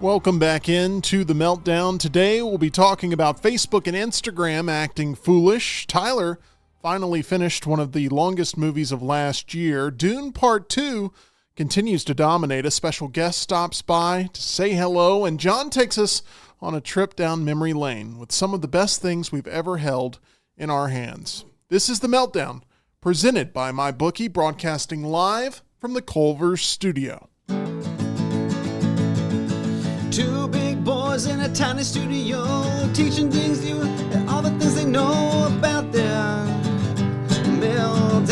Welcome back into the Meltdown. Today we'll be talking about Facebook and Instagram acting foolish. Tyler finally finished one of the longest movies of last year. Dune Part 2 continues to dominate. A special guest stops by to say hello, and John takes us on a trip down memory lane with some of the best things we've ever held in our hands. This is the Meltdown, presented by MyBookie, broadcasting live from the Culver studio. Two big boys in a tiny studio, teaching things new and all the things they know about their meltdown.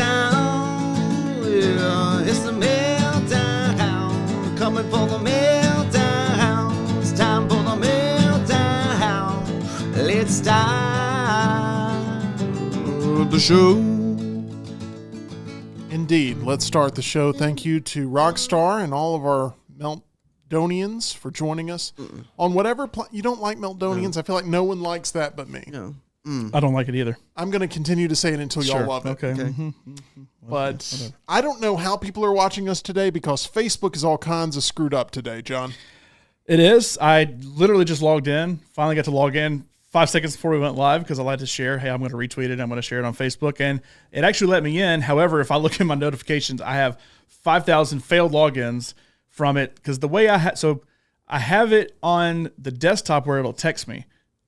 Yeah, it's the meltdown, coming for the meltdown. It's time for the meltdown. Let's start the show. Indeed, let's start the show. Thank you to Rockstar and all of our Meltdonians for joining us on whatever you don't like Meltdonians. No. I feel like no one likes that but me. No. I don't like it either. I'm going to continue to say it until y'all love it. Okay. But whatever. I don't know how people are watching us today because Facebook is all kinds of screwed up today, John. It is. I literally just logged in. Finally got to log in 5 seconds before we went live because I like to share. Hey, I'm going to retweet it. I'm going to share it on Facebook. And it actually let me in. However, if I look at my notifications, I have 5,000 failed logins from it, because the way I have it on the desktop where it'll text me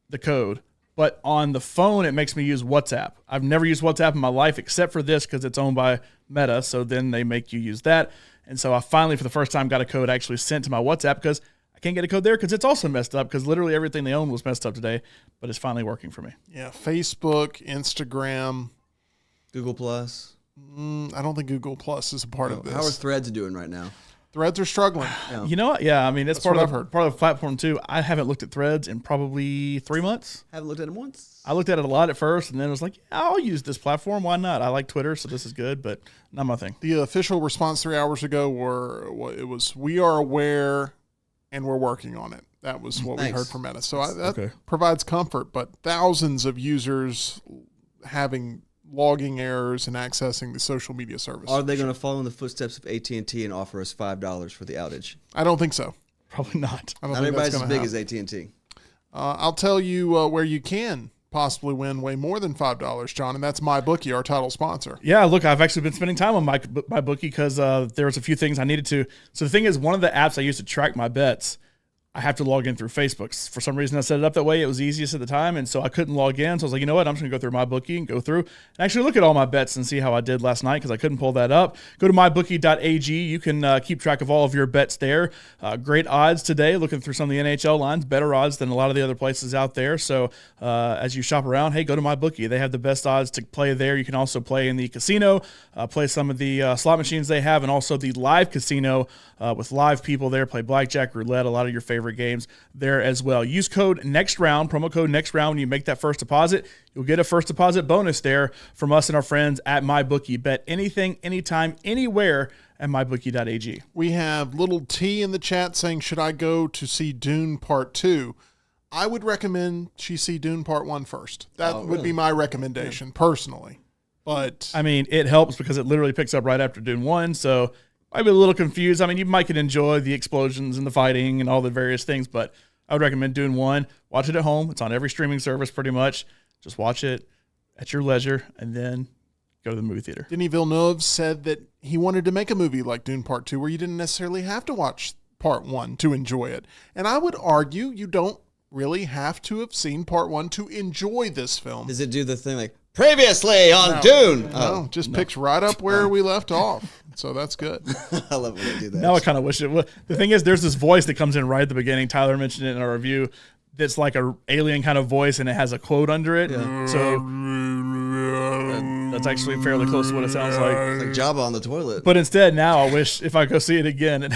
the code, but on the phone it makes me use WhatsApp. I've never used WhatsApp in my life except for this because it's owned by Meta, so then they make you use that. And so I finally, for the first time, got a code actually sent to my WhatsApp because I can't get a code there because it's also messed up because literally everything they own was messed up today, but it's finally working for me. Yeah, Facebook, Instagram, Google Plus. I don't think Google Plus is a part of this. How are Threads doing right now? Threads are struggling. Yeah. You know what? Yeah, I mean, it's part of the platform too. I haven't looked at Threads in probably 3 months. Haven't looked at them once? I looked at it a lot at first, and then I was like, yeah, I'll use this platform. Why not? I like Twitter, so this is good, but not my thing. The official response 3 hours ago was, we are aware and we're working on it. That was what we heard from Meta. So that provides comfort, but thousands of users having logging errors and accessing the social media service. Are they going to follow in the footsteps of AT&T and offer us $5 for the outage? I don't think so. Probably not. I don't Not think everybody's that's as big happen. as AT&T. I'll tell you where you can possibly win way more than $5, John, and that's MyBookie, our title sponsor. Yeah, look, I've actually been spending time on MyBookie because there was a few things I needed to. So the thing is, one of the apps I use to track my bets, I have to log in through Facebook. For some reason, I set it up that way. It was easiest at the time, and so I couldn't log in. So I was like, you know what? I'm just going to go through MyBookie and go through and actually look at all my bets and see how I did last night because I couldn't pull that up. Go to mybookie.ag. You can keep track of all of your bets there. Great odds today, looking through some of the NHL lines, better odds than a lot of the other places out there. So as you shop around, hey, go to MyBookie. They have the best odds to play there. You can also play in the casino, play some of the slot machines they have, and also the live casino with live people there, play blackjack, roulette, a lot of your favorite games there as well. Use code NEXTROUND, promo code NEXTROUND when you make that first deposit. You'll get a first deposit bonus there from us and our friends at MyBookie. Bet anything, anytime, anywhere at mybookie.ag. We have little T in the chat saying, should I go to see Dune Part 2? I would recommend she see Dune Part 1 first. That would be my recommendation personally. But I mean, it helps because it literally picks up right after Dune 1, so I'd be a little confused. I mean, you might could enjoy the explosions and the fighting and all the various things, but I would recommend Dune 1. Watch it at home. It's on every streaming service pretty much. Just watch it at your leisure and then go to the movie theater. Denis Villeneuve said that he wanted to make a movie like Dune Part 2 where you didn't necessarily have to watch Part 1 to enjoy it. And I would argue you don't really have to have seen Part 1 to enjoy this film. Does it do the thing like, previously on Dune? No, just picks right up where we left off. So that's good. I love when they do that. Now I kind of wish it would. The thing is, there's this voice that comes in right at the beginning. Tyler mentioned it in our review. That's like a alien kind of voice, and it has a quote under it. Yeah. So that's actually fairly close to what it sounds like. It's like Jabba on the toilet. But instead, now I wish if I go see it again, it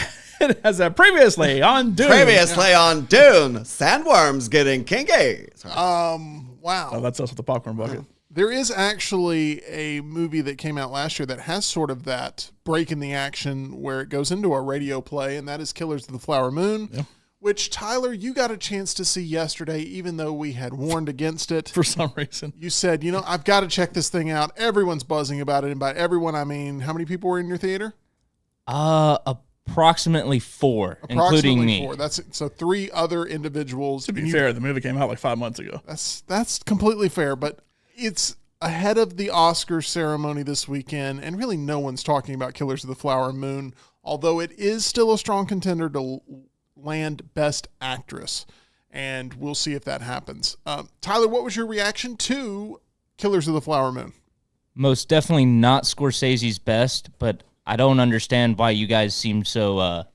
has that previously on Dune. Previously on Dune, sandworms getting kinky. Wow. Oh, that's us with the popcorn bucket. There is actually a movie that came out last year that has sort of that break in the action where it goes into a radio play, and that is Killers of the Flower Moon, which, Tyler, you got a chance to see yesterday, even though we had warned against it. For some reason. You said, I've got to check this thing out. Everyone's buzzing about it, and by everyone, I mean, how many people were in your theater? A Approximately 4, including me. 4. That's so 3 other individuals. To be fair, the movie came out like 5 months ago. That's completely fair, but it's ahead of the Oscar ceremony this weekend, and really no one's talking about Killers of the Flower Moon, although it is still a strong contender to land Best Actress, and we'll see if that happens. Tyler, what was your reaction to Killers of the Flower Moon? Most definitely not Scorsese's best, but I don't understand why you guys seem so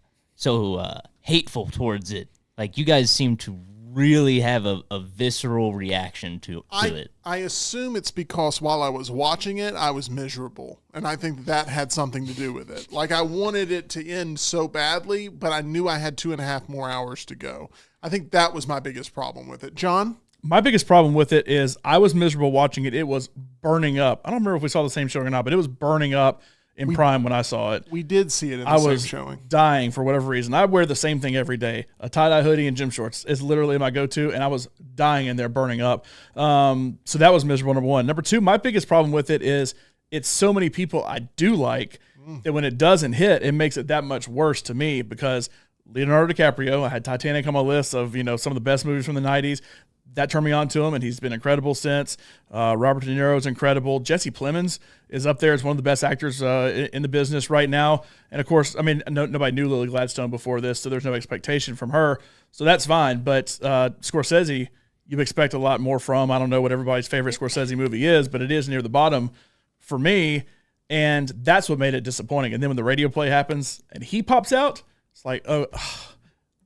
hateful towards it. Like, you guys seem to really have a visceral reaction to it. I assume it's because while I was watching it, I was miserable, and I think that had something to do with it. Like, I wanted it to end so badly, but I knew I had 2.5 more hours to go. I think that was my biggest problem with it. John? My biggest problem with it is I was miserable watching it. It was burning up. I don't remember if we saw the same showing or not, but it was burning up in Prime when I saw it. We did see it in the same showing. I was dying for whatever reason. I wear the same thing every day. A tie-dye hoodie and gym shorts is literally my go-to, and I was dying in there, burning up. So that was miserable, number one. Number two, my biggest problem with it is it's so many people I do like that when it doesn't hit, it makes it that much worse to me because Leonardo DiCaprio, I had Titanic on my list of, some of the best movies from the 90s. That turned me on to him, and he's been incredible since. Robert De Niro is incredible. Jesse Plemons is up there as one of the best actors in the business right now. And, of course, nobody knew Lily Gladstone before this, so there's no expectation from her. So that's fine. But Scorsese, you expect a lot more from. I don't know what everybody's favorite Scorsese movie is, but it is near the bottom for me, and that's what made it disappointing. And then when the radio play happens and he pops out, it's like, oh,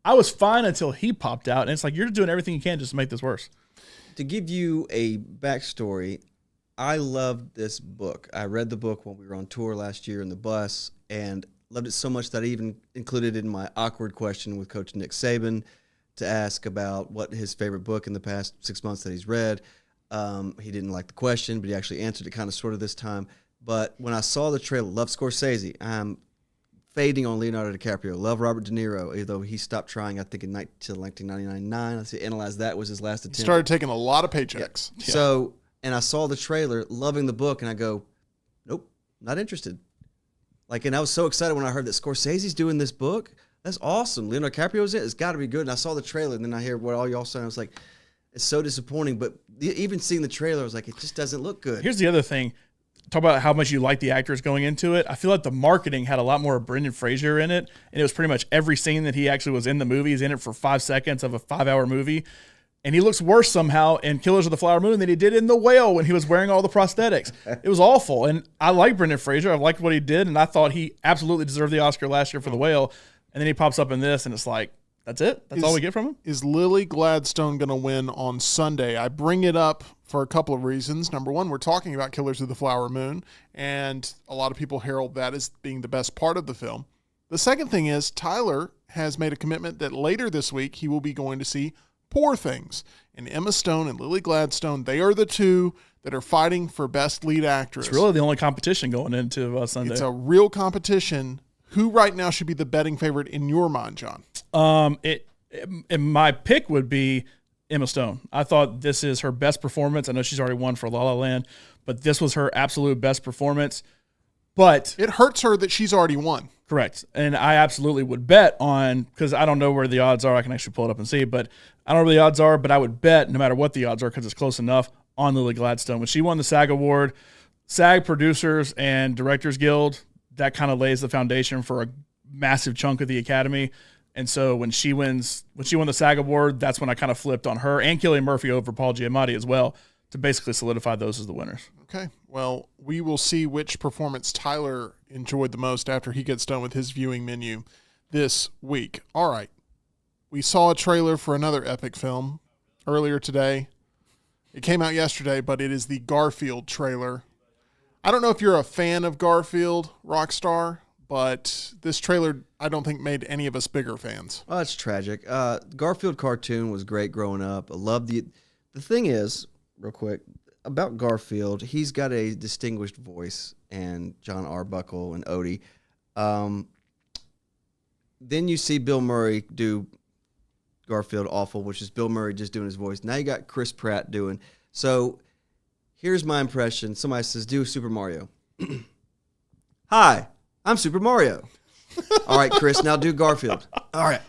I was fine until he popped out, and it's like you're doing everything you can just to make this worse. To give you a backstory, I loved this book. I read the book when we were on tour last year in the bus and loved it so much that I even included it in my awkward question with Coach Nick Saban to ask about what his favorite book in the past 6 months that he's read. He didn't like the question, but he actually answered it kind of sort of this time. But when I saw the trailer, love Scorsese. I'm fading on Leonardo DiCaprio. Love Robert De Niro, although he stopped trying, I think, until 1999. Let's see, Analyze That was his last attempt. He started taking a lot of paychecks. Yeah. So, and I saw the trailer, loving the book, and I go, nope, not interested. And I was so excited when I heard that Scorsese's doing this book. That's awesome. Leonardo DiCaprio's in it. It's got to be good. And I saw the trailer, and then I hear what all y'all saying. I was like, it's so disappointing. But even seeing the trailer, I was like, it just doesn't look good. Here's the other thing. Talk about how much you like the actors going into it. I feel like the marketing had a lot more of Brendan Fraser in it, and it was pretty much every scene that he actually was in the movie. He's in it for 5 seconds of a 5-hour movie, and he looks worse somehow in Killers of the Flower Moon than he did in The Whale when he was wearing all the prosthetics. It was awful, and I like Brendan Fraser. I liked what he did, and I thought he absolutely deserved the Oscar last year for The Whale, and then he pops up in this, and it's like, that's it? That's all we get from him? Is Lily Gladstone going to win on Sunday? I bring it up for a couple of reasons. Number one, we're talking about Killers of the Flower Moon, and a lot of people herald that as being the best part of the film. The second thing is Tyler has made a commitment that later this week he will be going to see Poor Things. And Emma Stone and Lily Gladstone, they are the two that are fighting for Best Lead Actress. It's really the only competition going into Sunday. It's a real competition. Who right now should be the betting favorite in your mind, John? My pick would be Emma Stone. I thought this is her best performance. I know she's already won for La La Land, but this was her absolute best performance. But it hurts her that she's already won. Correct. And I absolutely would bet on, because I don't know where the odds are. I can actually pull it up and see, but I don't know where the odds are, but I would bet, no matter what the odds are, because it's close enough, on Lily Gladstone. When she won the SAG Award, SAG Producers and Directors Guild, that kind of lays the foundation for a massive chunk of the Academy. And so when she won the SAG Award, that's when I kind of flipped on her and Cillian Murphy over Paul Giamatti as well to basically solidify those as the winners. Okay. Well, we will see which performance Tyler enjoyed the most after he gets done with his viewing menu this week. All right. We saw a trailer for another epic film earlier today. It came out yesterday, but it is the Garfield trailer. I don't know if you're a fan of Garfield, Rockstar, but this trailer, I don't think, made any of us bigger fans. Oh, it's tragic. Garfield cartoon was great growing up. I love the thing is, real quick, about Garfield, he's got a distinguished voice, and John Arbuckle and Odie. Then you see Bill Murray do Garfield awful, which is Bill Murray just doing his voice. Now you got Chris Pratt doing. So here's my impression. Somebody says, do Super Mario. Hi, I'm Super Mario. All right, Chris, now do Garfield. All right.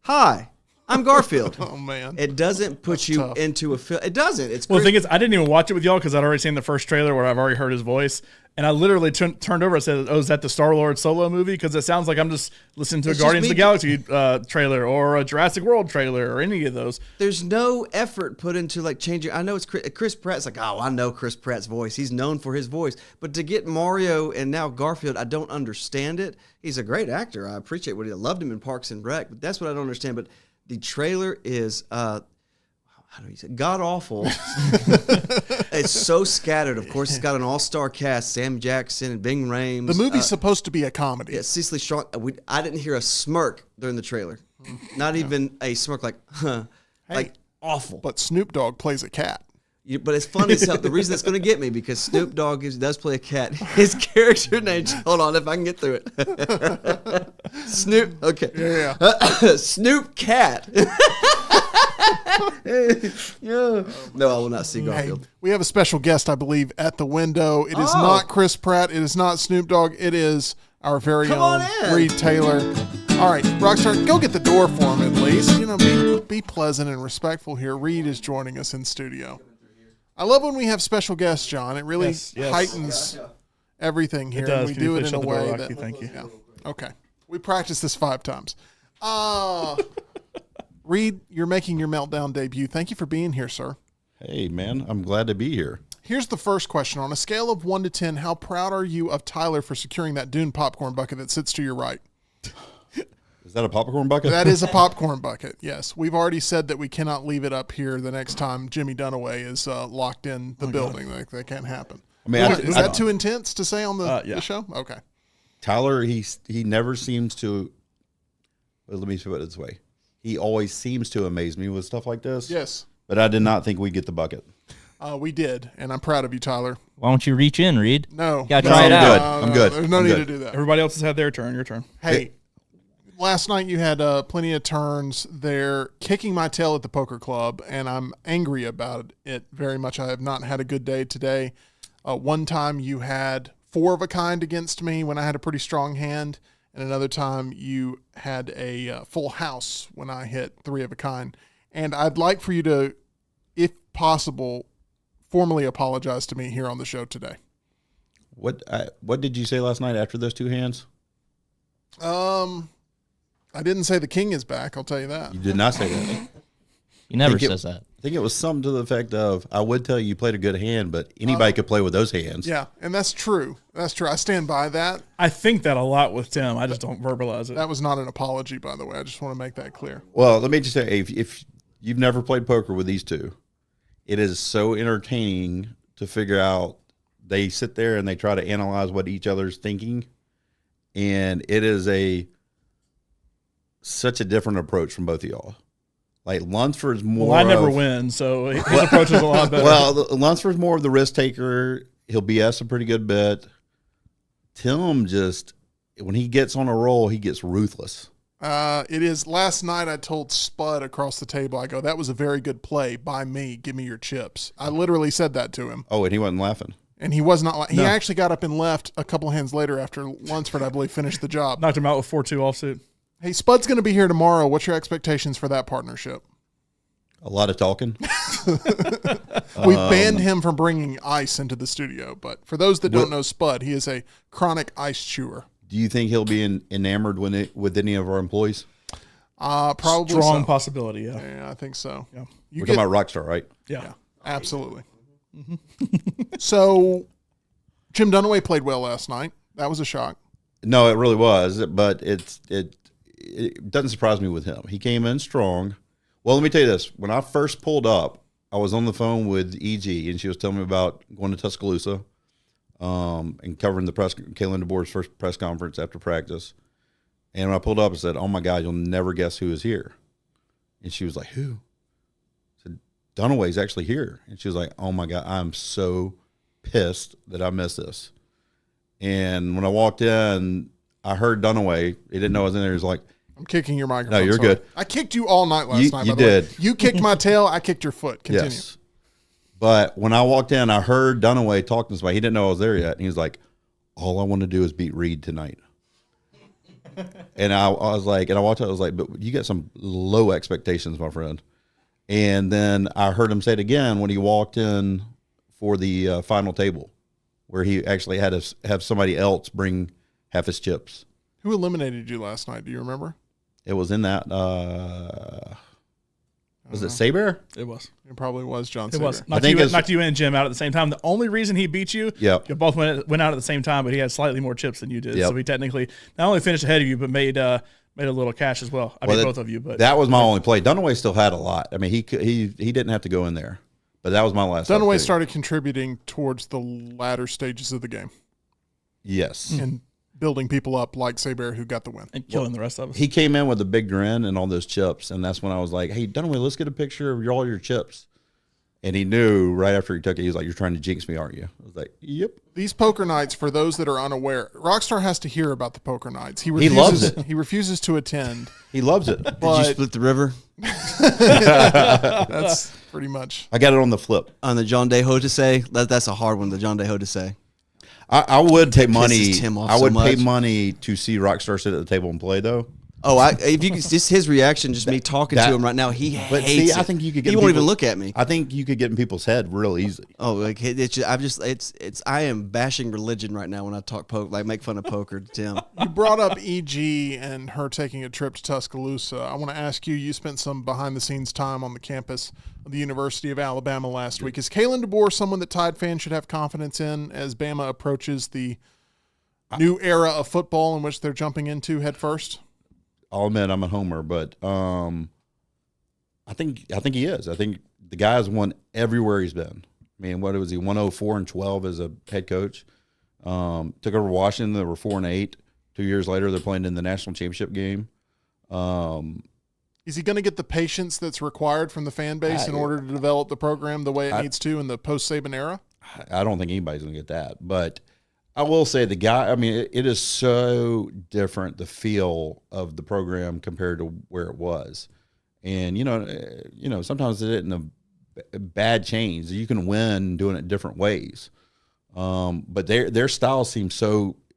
Hi, I'm Garfield. Oh, man. It doesn't put you tough. into a film. It doesn't. It's Well, the thing is, I didn't even watch it with y'all because I'd already seen the first trailer where I've already heard his voice. And I literally turned over and said, "Oh, is that the Star-Lord solo movie?" Because it sounds like I'm just listening to a It's Guardians of the just Galaxy trailer or a Jurassic World trailer or any of those. There's no effort put into like changing. I know it's Chris Pratt's like, oh, I know Chris Pratt's voice. He's known for his voice. But to get Mario and now Garfield, I don't understand it. He's a great actor. I appreciate what he loved him in Parks and Rec, but that's what I don't understand. But the trailer is how do you say, god awful. It's so scattered. Of course, it's got an all-star cast: Sam Jackson and Bing Rames. The movie's supposed to be a comedy. Yeah, Cecily Strong. I didn't hear a smirk during the trailer. Not even a smirk, like, huh, like awful. But Snoop Dogg plays a cat. But it's funny as hell. The reason it's going to get me because Snoop Dogg does play a cat. His character name. Hold on, if I can get through it. Snoop. Okay. Yeah. Snoop Cat. Yeah. No, I will not see Hey, Garfield. we have a special guest, I believe, at the window. It is not Chris Pratt. It is not Snoop Dogg. It is our very Come own on in. Reed Taylor. All right, Rockstar, go get the door for him at least. You know, be pleasant and respectful here. Reed is joining us in studio. I love when we have special guests, John. It really Yes. heightens everything here. It does. And we Can you do it please in a shut the door, way Rocky? that. Thank you. Yeah. Okay. We practiced this 5 times. Reed, you're making your Meltdown debut. Thank you for being here, sir. Hey, man, I'm glad to be here. Here's the first question. On a scale of 1 to 10, how proud are you of Tyler for securing that Dune popcorn bucket that sits to your right? Is that a popcorn bucket? That is a popcorn bucket, yes. We've already said that we cannot leave it up here the next time Jimmy Dunaway is locked in the building. That can't happen. I mean, Is that too intense to say on the show? Okay. Tyler, he never seems to. Well, let me put it this way: he always seems to amaze me with stuff like this. Yes. But I did not think we'd get the bucket. We did, and I'm proud of you, Tyler. Why don't you reach in, Reed? No. Gotta no, try it I'm out. good. I'm good. There's no I'm need good. to do that. Everybody else has had their turn. Your turn. Hey, last night you had plenty of turns there kicking my tail at the poker club, and I'm angry about it very much. I have not had a good day today. One time you had 4 of a kind against me when I had a pretty strong hand, and another time you had a full house when I hit 3 of a kind. And I'd like for you to, if possible, formally apologize to me here on the show today. What did you say last night after those 2 hands? I didn't say the king is back, I'll tell you that. You did not say that. He never Think it- says that. I think it was something to the effect of, I would tell you played a good hand, but anybody could play with those hands. Yeah, and that's true. That's true. I stand by that. I think that a lot with Tim. I just don't verbalize it. That was not an apology, by the way. I just want to make that clear. Well, let me just say, if you've never played poker with these two, it is so entertaining to figure out. They sit there and they try to analyze what each other's thinking, and it is such a different approach from both of y'all. Like Lunsford's more. Well, I never win, so his approach is a lot better. Well, Lunsford's more of the risk taker. He'll BS a pretty good bit. Tim just, when he gets on a roll, he gets ruthless. It is. Last night I told Spud across the table, I go, that was a very good play by me. Give me your chips. I literally said that to him. Oh, and he wasn't laughing. And he was not. He actually got up and left a couple hands later after Lunsford, I believe, finished the job. Knocked him out with 4-2 offsuit. Hey, Spud's going to be here tomorrow. What's your expectations for that partnership? A lot of talking. We banned him from bringing ice into the studio. But for those that don't know Spud, he is a chronic ice chewer. Do you think he'll be enamored with any of our employees? Probably Strong so. possibility, yeah. Yeah, I think so. Yeah. You We're get, talking about Rockstar, right? Yeah. absolutely. So, Jim Dunaway played well last night. That was a shock. No, it really was, but it doesn't surprise me with him. He came in strong. Well, let me tell you this. When I first pulled up, I was on the phone with EG, and she was telling me about going to Tuscaloosa and covering Kalen DeBoer's first press conference after practice. And when I pulled up, I said, "Oh, my God, you'll never guess who is here." And she was like, "Who?" I said, "Dunaway's actually here." And she was like, "Oh, my God, I'm so pissed that I missed this." And when I walked in, I heard Dunaway. He didn't know I was in there. He was like, I'm kicking your microphone. No, you're sorry. good. I kicked you all night last night. You by the way. did. You kicked my tail. I kicked your foot. Continue. yes. But when I walked in, I heard Dunaway talking to somebody. He didn't know I was there yet. And he was like, "All I want to do is beat Reed tonight." And I was like, and I walked out, I was like, but you got some low expectations, my friend. And then I heard him say it again when he walked in for the final table, where he actually had to have somebody else bring half his chips. Who eliminated you last night? Do you remember? It was in that, was it Saber? It was. It probably was John It Saber. was. I think Knocked you and Jim out at the same time. The only reason he beat you, Yep. you both went out at the same time, but he had slightly more chips than you did. Yep. So he technically not only finished ahead of you, but made a little cash as well. I mean, both of you. But that was my only play. Dunaway still had a lot. I mean, he didn't have to go in there, but that was my last. Dunaway opportunity. started contributing towards the latter stages of the game Yes. and building people up like Saber, who got the win. and killing the rest of us. He came in with a big grin and all those chips, and that's when I was like, "Hey, Dunaway, let's get a picture of all your chips." And he knew right after he took it, he was like, "You're trying to jinx me, aren't you?" I was like, "Yep." These poker nights, for those that are unaware, Rockstar has to hear about the poker nights. He loves it. He refuses to attend. He loves it. Did you But split the river that's pretty much. I got it on the flip. on the John Day Hodise? That's a hard one, the John Day Hodise. I would take money. Pisses Tim off I would so pay much. money to see Rockstar sit at the table and play, though. Oh, if you could, just his reaction, just me talking to him right now, he But hates see, I it. think you could get. He in won't even people's- look at me. I think you could get in people's head real easily. Oh, like I am bashing religion right now when I talk make fun of poker to Tim. You brought up EG and her taking a trip to Tuscaloosa. I want to ask you, you spent some behind-the-scenes time on the campus of the University of Alabama last week. Is Kalen DeBoer someone that Tide fans should have confidence in as Bama approaches the new era of football in which they're jumping into head first? I'll admit I'm a homer, but I think he is. I think the guy's won everywhere he's been. I mean, what was he? 104-12 as a head coach. Took over Washington. They were 4-8. 2 years later, they're playing in the national championship game. Is he going to get the patience that's required from the fan base in order to develop the program the way it needs to in the post-Saban era? I don't think anybody's going to get that, but I will say the guy. I mean, it is so different, the feel of the program compared to where it was, and you know, sometimes it isn't a bad change. You can win doing it different ways, but their style seems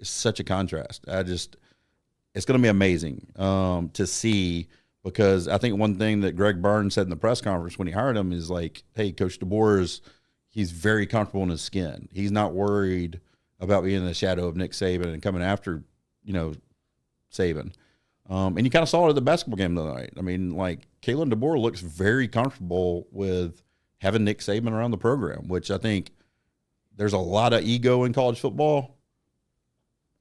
such a contrast. It's going to be amazing to see, because I think one thing that Greg Burns said in the press conference when he hired him is like, "Hey, Coach DeBoer he's very comfortable in his skin. He's not worried about being in the shadow of Nick Saban and coming after, Saban." And you kind of saw it at the basketball game the other night. I mean, like, Kalen DeBoer looks very comfortable with having Nick Saban around the program, which I think there's a lot of ego in college football.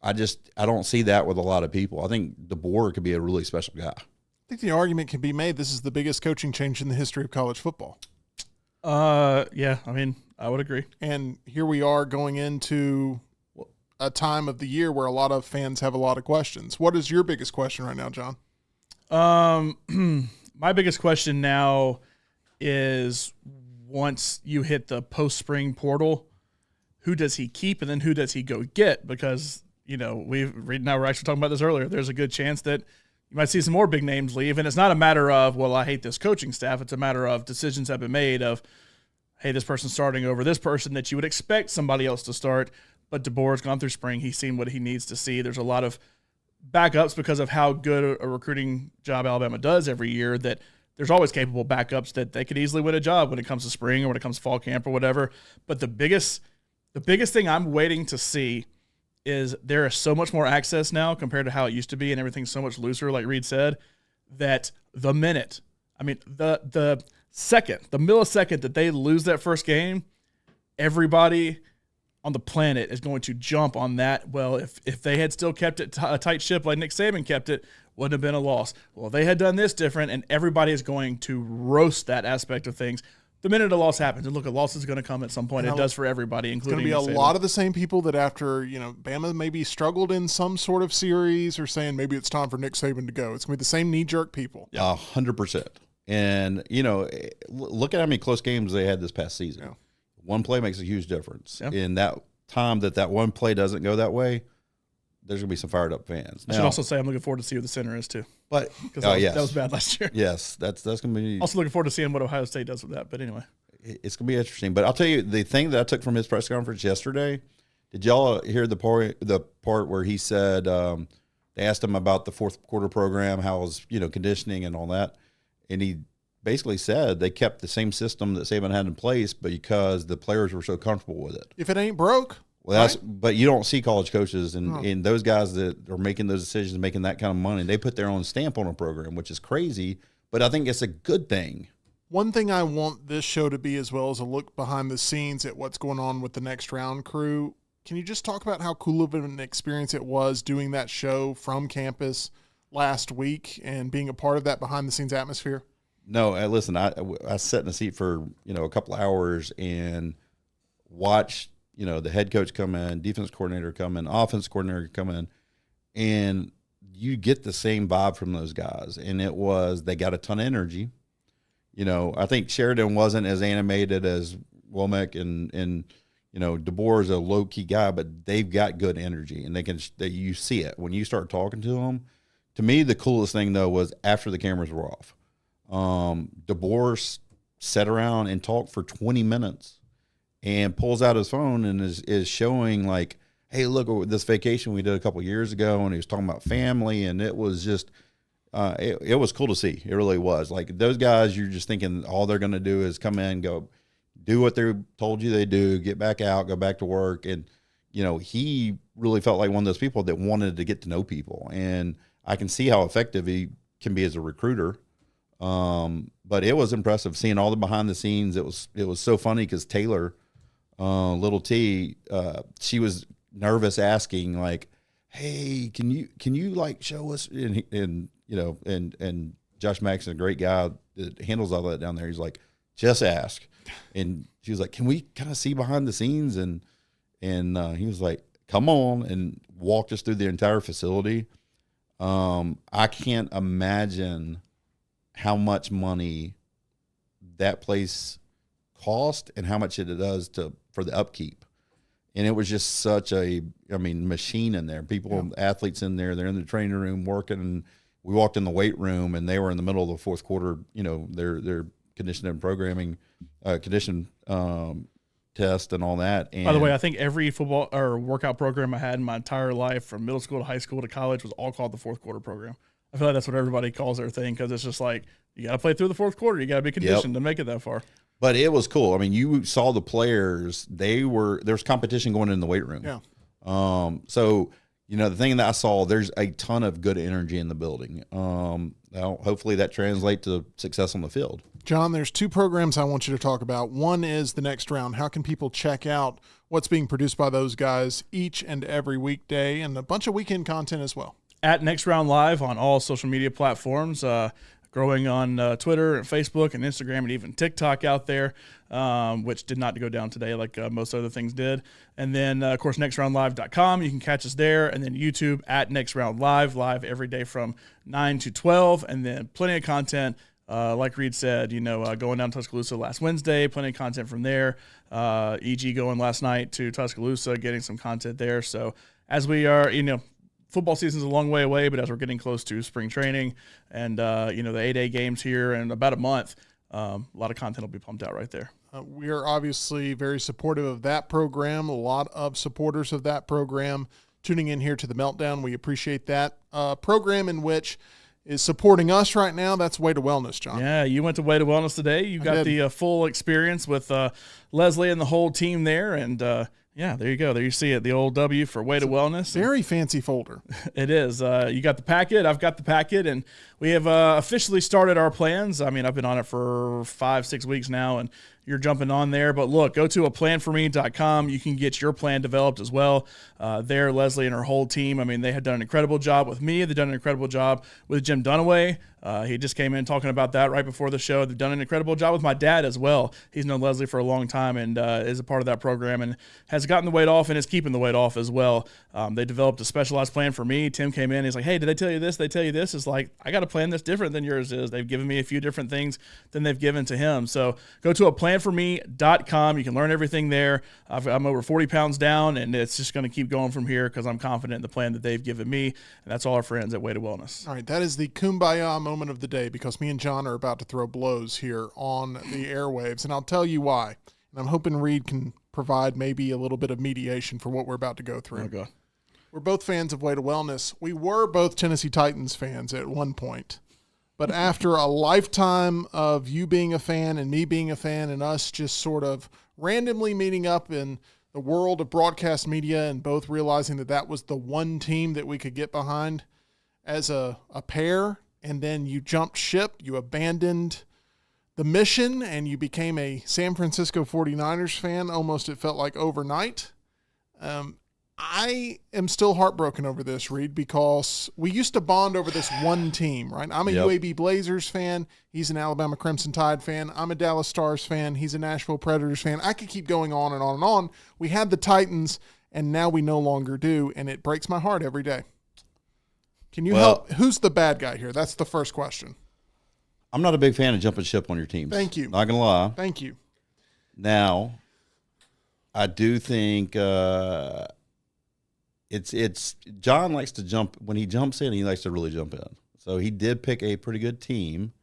I don't see that with a lot of people. I think DeBoer could be a really special guy. I think the argument can be made this is the biggest coaching change in the history of college football. Yeah, I mean, I would agree. And here we are going into a time of the year where a lot of fans have a lot of questions. What is your biggest question right now, John? My biggest question now is, once you hit the post-spring portal, who does he keep and then who does he go get? Because, we're actually talking about this earlier. There's a good chance that you might see some more big names leave. And it's not a matter of, well, I hate this coaching staff. It's a matter of decisions have been made of, hey, this person's starting over this person that you would expect somebody else to start. But DeBoer's gone through spring. He's seen what he needs to see. There's a lot of backups because of how good a recruiting job Alabama does every year, that there's always capable backups that they could easily win a job when it comes to spring or when it comes to fall camp or whatever. But the biggest thing I'm waiting to see is there is so much more access now compared to how it used to be, and everything's so much looser, like Reed said, that the millisecond that they lose that first game, everybody on the planet is going to jump on that. Well, if they had still kept it a tight ship like Nick Saban kept it, wouldn't have been a loss. Well, they had done this different, and everybody is going to roast that aspect of things the minute a loss happens. And look, a loss is going to come at some point. It does for everybody, including It's going to be a lot of the same people that after, Bama maybe struggled in some sort of series or saying maybe it's time for Nick Saban to go. It's going to be the same knee-jerk people. 100%. And, look at how many close games they had this past season. Yeah. One play makes a huge difference. Yeah. In that time that one play doesn't go that way, there's going to be some fired up fans. I should also say I'm looking forward to see who the center is too, But because that was bad last year. Yes, that's going to be. Also looking forward to seeing what Ohio State does with that. But anyway, It's going to be interesting. But I'll tell you, the thing that I took from his press conference yesterday, did y'all hear the part where he said, they asked him about the fourth quarter program, how it was, conditioning and all that. And he basically said they kept the same system that Saban had in place because the players were so comfortable with it. If it ain't broke. Well, right? but you don't see college coaches and those guys that are making those decisions, making that kind of money, they put their own stamp on a program, which is crazy. But I think it's a good thing. One thing I want this show to be, as well as a look behind the scenes at what's going on with the Next Round crew. Can you just talk about how cool of an experience it was doing that show from campus last week and being a part of that behind the scenes atmosphere? No, listen, I sat in the seat for, a couple hours and watched, the head coach come in, defense coordinator come in, offense coordinator come in, and you get the same vibe from those guys. And they got a ton of energy. I think Sheridan wasn't as animated as Womack and DeBoer is a low key guy, but they've got good energy and you see it when you start talking to them. To me, the coolest thing though was after the cameras were off, DeBoer sat around and talked for 20 minutes and pulls out his phone and is showing like, hey, look at this vacation we did a couple of years ago. And he was talking about family, and it was just, it was cool to see. It really was. Like those guys, you're just thinking all they're going to do is come in, go do what they told you they do, get back out, go back to work. And, he really felt like one of those people that wanted to get to know people. And I can see how effective he can be as a recruiter. But it was impressive seeing all the behind the scenes. It was so funny because Taylor, little T, she was nervous asking like, hey, can you like show us? And Josh Maxson, a great guy that handles all that down there. He's like, just ask. And she was like, can we kind of see behind the scenes? And he was like, come on, and walked us through the entire facility. I can't imagine how much money that place cost and how much it does for the upkeep. And it was just such machine in there. Athletes in there, they're in the training room working. And we walked in the weight room and they were in the middle of the fourth quarter, their conditioning and programming, condition test and all that. And by the way, I think every football or workout program I had in my entire life, from middle school to high school to college, was all called the fourth quarter program. I feel like that's what everybody calls their thing because it's just like you got to play through the fourth quarter. You got to be conditioned to make it that far. But it was cool. I mean, you saw the players. There's competition going in the weight room. Yeah. So, the thing that I saw, there's a ton of good energy in the building. Hopefully that translates to success on the field. John, there's two programs I want you to talk about. One is the Next Round. How can people check out what's being produced by those guys each and every weekday, and a bunch of weekend content as well? At Next Round Live on all social media platforms, growing on Twitter and Facebook and Instagram and even TikTok out there, which did not go down today like most other things did. And then, of course, nextroundlive.com. You can catch us there. And then YouTube at Next Round live every day from 9 to 12. And then plenty of content. Like Reed said, going down to Tuscaloosa last Wednesday, plenty of content from there. EG going last night to Tuscaloosa, getting some content there. So as we are, football season's a long way away, but as we're getting close to spring training and, the 8A games here in about a month, a lot of content will be pumped out right there. We are obviously very supportive of that program. A lot of supporters of that program tuning in here to the Meltdown. We appreciate that. Program in which is supporting us right now, that's Way to Wellness, John. Yeah, you went to Way to Wellness today. You got the full experience with Leslie and the whole team there, and yeah, there you go. There you see it, the old W for Way to Wellness. Very fancy folder. It is. You got the packet. I've got the packet, and we have officially started our plans. I mean, I've been on it for 5-6 weeks now, and you're jumping on there. But look, go to aplanforme.com. You can get your plan developed as well. There, Leslie and her whole team, I mean, they have done an incredible job with me. They've done an incredible job with Jim Dunaway. He just came in talking about that right before the show. They've done an incredible job with my dad as well. He's known Leslie for a long time and is a part of that program and has gotten the weight off and is keeping the weight off as well. They developed a specialized plan for me. Tim came in. He's like, hey, did they tell you this? They tell you this? It's like, I got a plan that's different than yours is. They've given me a few different things than they've given to him. So go to aplanforme.com. You can learn everything there. I'm over 40 pounds down, and it's just going to keep going from here because I'm confident in the plan that they've given me. And that's all our friends at Way to Wellness. All right, that is the kumbaya moment of the day because me and John are about to throw blows here on the airwaves, and I'll tell you why. And I'm hoping Reed can provide maybe a little bit of mediation for what we're about to go through. Oh, God. We're both fans of Way to Wellness. We were both Tennessee Titans fans at one point. But after a lifetime of you being a fan and me being a fan and us just sort of randomly meeting up in the world of broadcast media and both realizing that that was the one team that we could get behind as a pair, and then you jumped ship, you abandoned the mission, and you became a San Francisco 49ers fan almost, it felt like, overnight. I am still heartbroken over this, Reed, because we used to bond over this one team, right? I'm a UAB Blazers fan. He's an Alabama Crimson Tide fan. I'm a Dallas Stars fan. He's a Nashville Predators fan. I could keep going on and on and on. We had the Titans, and now we no longer do, and it breaks my heart every day. Can you help? Who's the bad guy here? That's the first question. I'm not a big fan of jumping ship on your teams. Thank you. Not going to lie. Thank you. Now, I do think it's John likes to jump. When he jumps in, he likes to really jump in. So he did pick a pretty good team.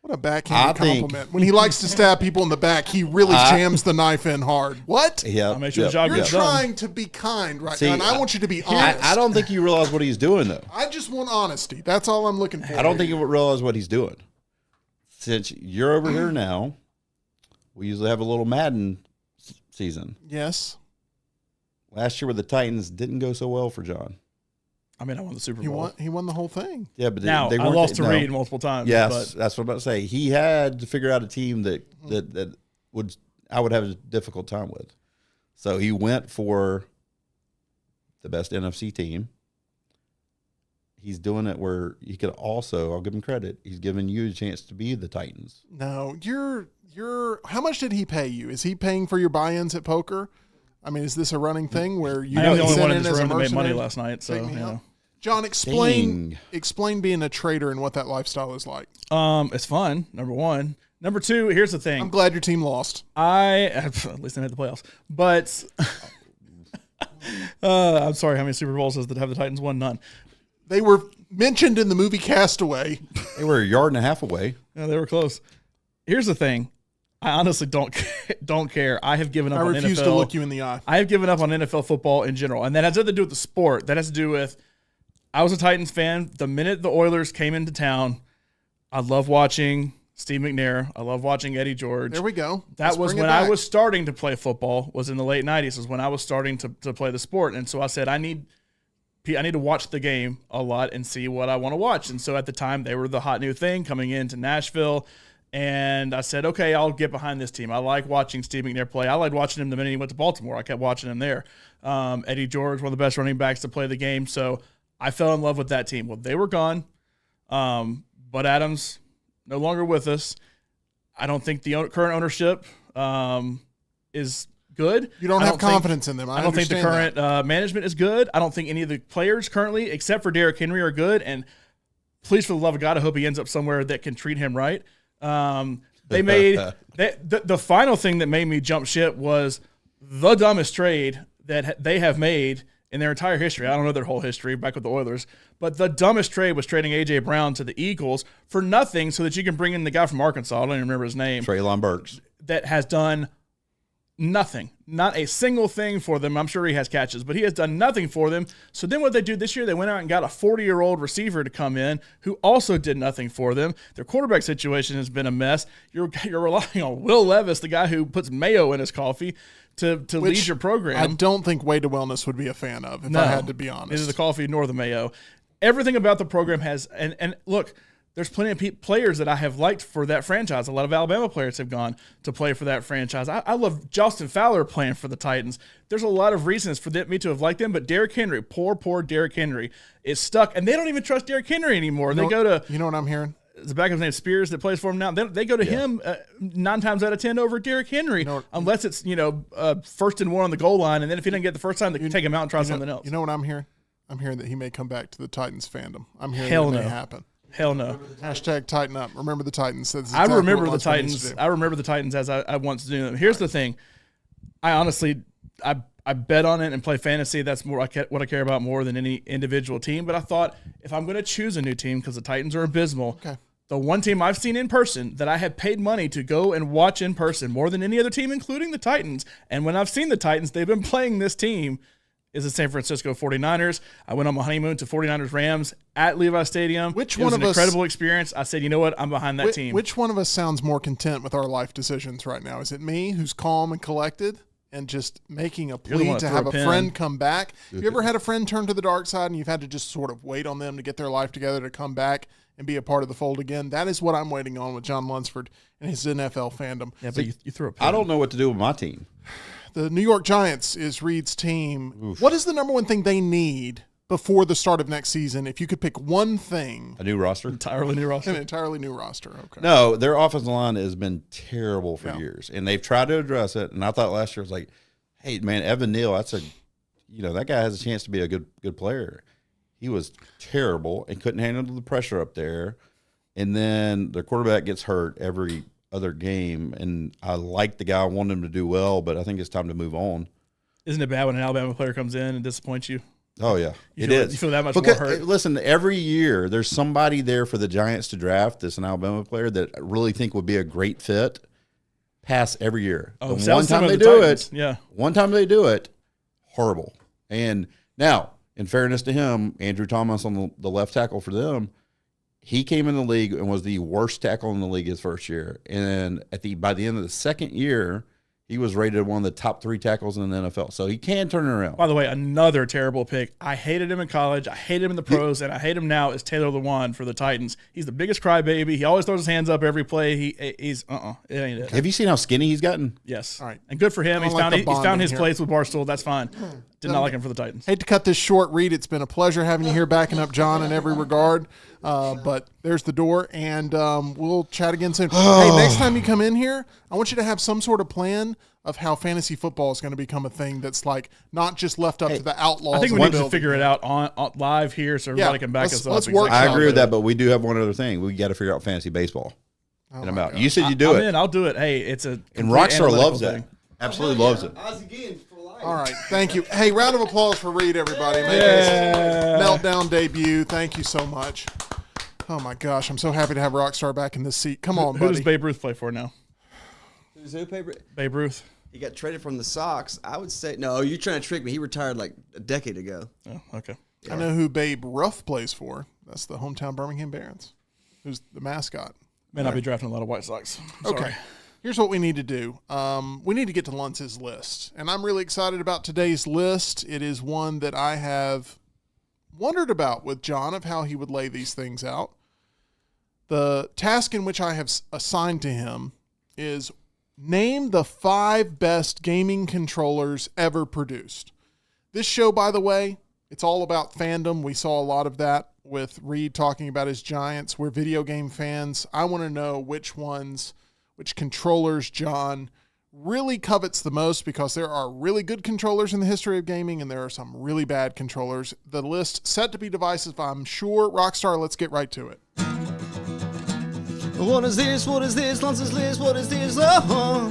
What a backhanded compliment. When he likes to stab people in the back, he really jams the knife in hard. What? Yeah. I'll make sure the job You're gets done. trying to be kind right See, now, and I want you to be honest. I don't think you realize what he's doing, though. I just want honesty. That's all I'm looking for. I don't think you realize what he's doing. Since you're over here now, we usually have a little Madden season. Yes. Last year with the Titans didn't go so well for John. I mean, I won the Super Bowl. He won the whole thing. Yeah, but Now, they I weren't, lost to Reed multiple times. Yes, but that's what I'm about to say. He had to figure out a team that I would have a difficult time with. So he went for the best NFC team. He's doing it where he could also, I'll give him credit, he's giving you a chance to be the Titans. No, you're how much did he pay you? Is he paying for your buy-ins at poker? I mean, is this a running thing where you I am the only one in in this as a room that made money mercenary? last night. So, Take me you know. out. John, explain being a trader and what that lifestyle is like. It's fun, number one. Number two, here's the thing. I'm glad your team lost. At least they made the playoffs. But I'm sorry, how many Super Bowls does that have the Titans won? None. They were mentioned in the movie Castaway. They were a yard and a half away. Yeah, they were close. Here's the thing. I honestly don't care. I have given up on NFL. I refuse to look you in the eye. I have given up on NFL football in general. And that has nothing to do with the sport. That has to do with I was a Titans fan. The minute the Oilers came into town, I love watching Steve McNair. I love watching Eddie George. There we go. That was when I was starting to play football, was in the late 90s, was when I was starting to play the sport. And so I said, I need to watch the game a lot and see what I want to watch. And so at the time, they were the hot new thing coming into Nashville. And I said, okay, I'll get behind this team. I like watching Steve McNair play. I liked watching him the minute he went to Baltimore. I kept watching him there. Eddie George, one of the best running backs to play the game. So I fell in love with that team. Well, they were gone. Bud Adams, no longer with us. I don't think the current ownership is good. You don't have confidence in them. I don't think the understand current management is good. I don't think any of the players currently, except for Derrick Henry, are good. And please, for the love of God, I hope he ends up somewhere that can treat him right. They made the final thing that made me jump ship was the dumbest trade that they have made in their entire history. I don't know their whole history back with the Oilers, but the dumbest trade was trading A.J. Brown to the Eagles for nothing so that you can bring in the guy from Arkansas. I don't even remember his name. Treylon Burks. That has done nothing. Not a single thing for them. I'm sure he has catches, but he has done nothing for them. So then what they do this year, they went out and got a 40-year-old receiver to come in who also did nothing for them. Their quarterback situation has been a mess. You're relying on Will Levis, the guy who puts mayo in his coffee, to lead your program. I don't think Way to Wellness would be a fan of, if I had to be honest. Neither the coffee nor the mayo. Everything about the program has, and look, there's plenty of players that I have liked for that franchise. A lot of Alabama players have gone to play for that franchise. I love Justin Fowler playing for the Titans. There's a lot of reasons for me to have liked them, but Derrick Henry, poor Derrick Henry, is stuck, and they don't even trust Derrick Henry anymore. You know what I'm hearing? The backup's name is Spears that plays for him now. They go to him 9 times out of 10 over Derrick Henry, unless it's first and 1 on the goal line, and then if he doesn't get the first time, they can take him out and try something else. You know what I'm hearing? I'm hearing that he may come back to the Titans fandom. I'm hearing Hell that no. may happen. Hell no. Hashtag Tighten Up. Remember the Titans. That's I exactly remember what the Las Vegas Titans. do. I remember the Titans as I once knew them. Here's the thing. I honestly, I bet on it and play fantasy. That's more what I care about more than any individual team. But I thought if I'm going to choose a new team, because the Titans are abysmal, the one team I've seen in person that I have paid money to go and watch in person more than any other team, including the Titans. And when I've seen the Titans, they've been playing this team is the San Francisco 49ers. I went on my honeymoon to 49ers Rams at Levi Stadium. Which it one was of an us- incredible experience. I said, you know what? I'm behind that team. Which one of us sounds more content with our life decisions right now? Is it me, who's calm and collected and just making a You're the plea one to that have threw a a pin. friend come back? Have you ever had a friend turn to the dark side and you've had to just sort of wait on them to get their life together to come back and be a part of the fold again? That is what I'm waiting on with John Lunsford and his NFL fandom. Yeah, but you threw a pin. I don't know what to do with my team. The New York Giants is Reed's team. What is the number one thing they need before the start of next season? If you could pick one thing, A new roster? Entirely new roster. an entirely new roster. Okay. No, their offensive line has been terrible for Yeah. years, and they've tried to address it. And I thought last year was like, hey, man, Evan Neal, that guy has a chance to be a good player. He was terrible and couldn't handle the pressure up there. And then the quarterback gets hurt every other game, and I like the guy. I want him to do well, but I think it's time to move on. Isn't it bad when an Alabama player comes in and disappoints you? Oh yeah, You it feel- is. you feel that much Because, more hurt? Listen, every year there's somebody there for the Giants to draft that's an Alabama player that I really think would be a great fit. Pass every year. Oh, The sounds one time similar they to do Titans. it, Yeah. one time they do it, horrible. And now, in fairness to him, Andrew Thomas on the left tackle for them, he came in the league and was the worst tackle in the league his first year. And by the end of the second year, he was rated one of the top 3 tackles in the NFL. So he can turn it around. By the way, another terrible pick. I hated him in college. I hated him in the pros, and I hate him now. Is Taylor Lewan for the Titans? He's the biggest crybaby. He always throws his hands up every play. He's it ain't it. Have you seen how skinny he's gotten? Yes. All right. And good for him. I He's don't like found the he's found bonding his here. place with Barstool. That's fine. Did not like him for the Titans. Hate to cut this short, Reed. It's been a pleasure having you here, backing up John in every regard. But there's the door, and we'll chat again soon. Hey, next time you come in here, I want you to have some sort of plan of how fantasy football is going to become a thing that's like not just left up to the outlaws. I think we of the need to building. figure it out on live here so everybody can back us up. let's work I out agree with with that, but we do have one other thing. We got to figure out fantasy baseball. And I'm my out. God. You said you do I'm it. in. I'll do it. Hey, it's a And complete Rockstar analytical loves that. thing. Absolutely loves it. Ozzie Guillen for life. All right, thank you. Hey, round of applause for Reed, everybody. Making Yeah. his Meltdown debut. Thank you so much. Oh my gosh, I'm so happy to have Rockstar back in this seat. Come on, Who does buddy. Babe Ruth play for now? Who's who, paper? Babe Ruth. He got traded from the Sox. I would say no. You're trying to trick me. He retired like a decade ago. Oh, okay. I know who Babe Ruth plays for. That's the hometown Birmingham Barons, who's the mascot. May not be drafting a lot of White Sox. Sorry. Okay. Here's what we need to do. We need to get to Luntz's list. And I'm really excited about today's list. It is one that I have wondered about with John of how he would lay these things out. The task in which I have assigned to him is name the 5 best gaming controllers ever produced. This show, by the way, it's all about fandom. We saw a lot of that with Reed talking about his Giants. We're video game fans. I want to know which controllers John really covets the most, because there are really good controllers in the history of gaming and there are some really bad controllers. The list set to be divisive, I'm sure. Rockstar, let's get right to it. What is this? What is this? Lance's list. What is this? Oh.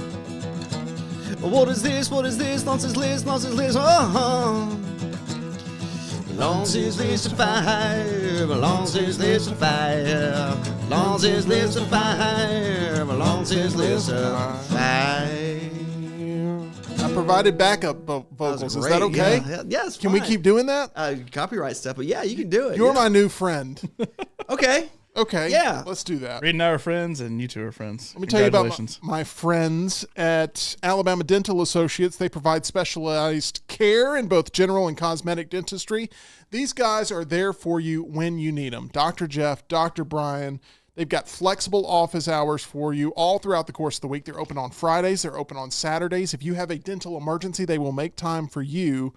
What is this? What is this? Lance's list. Lance's list. Oh. Lance's list of 5. Lance's list of 5. Lance's list of 5. Lance's list of 5. I provided backup vocals. Is that okay? Yeah, it's Can we fine. keep doing that? Copyright stuff, but yeah, you can do it. You're yeah. my new friend. Okay. Okay. Yeah. Let's do that. Reed and I are friends, and you two are friends. Let me tell you about Congratulations. my friends at Alabama Dental Associates. They provide specialized care in both general and cosmetic dentistry. These guys are there for you when you need them. Dr. Jeff, Dr. Brian, they've got flexible office hours for you all throughout the course of the week. They're open on Fridays. They're open on Saturdays. If you have a dental emergency, they will make time for you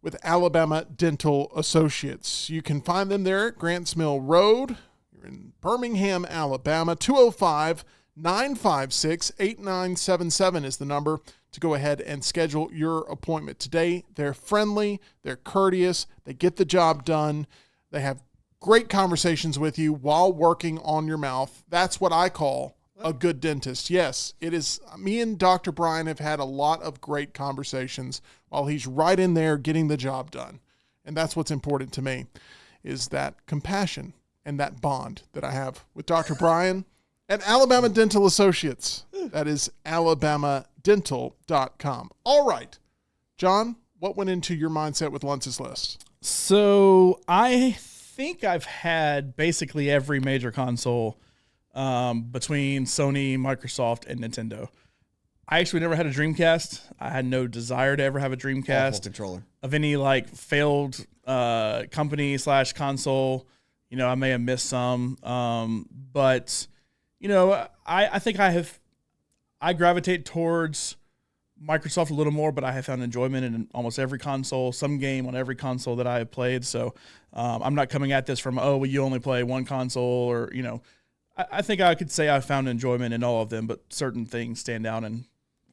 with Alabama Dental Associates. You can find them there at Grants Mill Road. In Birmingham, Alabama. 205-956-8977 is the number to go ahead and schedule your appointment today. They're friendly, they're courteous, they get the job done, they have great conversations with you while working on your mouth. That's what I call a good dentist. Yes, it is. Me and Dr. Brian have had a lot of great conversations while he's right in there getting the job done. And that's what's important to me, is that compassion and that bond that I have with Dr. Brian at Alabama Dental Associates. That is alabamadental.com. All right, John, what went into your mindset with Luntz's list? So I think I've had basically every major console between Sony, Microsoft, and Nintendo. I actually never had a Dreamcast. I had no desire to ever have a Dreamcast. Awful controller. Of any like failed company / console. I may have missed some. But, I think I gravitate towards Microsoft a little more, but I have found enjoyment in almost every console, some game on every console that I have played. So I'm not coming at this from, you only play one console or, I think I could say I found enjoyment in all of them, but certain things stand out and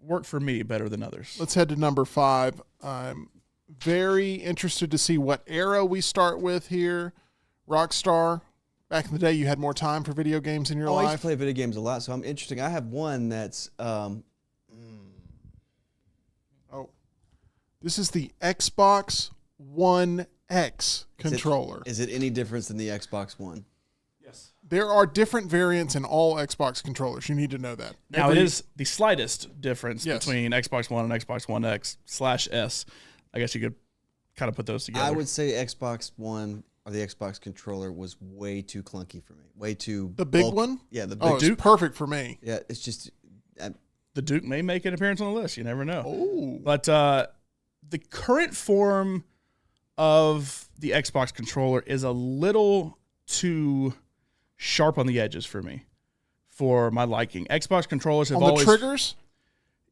work for me better than others. Let's head to number 5. I'm very interested to see what era we start with here. Rockstar, back in the day, you had more time for video games in your I used to life. play video games a lot, so I'm interesting. I have one that's This is the Xbox One X controller. Is it any different than the Xbox One? Yes. There are different variants in all Xbox controllers. You need to know that. Now, it is the slightest difference Yes. between Xbox One and Xbox One X / S. I guess you could kind of put those together. I would say Xbox One or the Xbox controller was way too clunky for me. Way too The big bulky. one? Yeah, the big. Oh, it's Duke? perfect for me. Yeah, it's just The Duke may make an appearance on the list. You never know. Oh. But the current form of the Xbox controller is a little too sharp on the edges for me, for my liking. Xbox controllers have On the always triggers?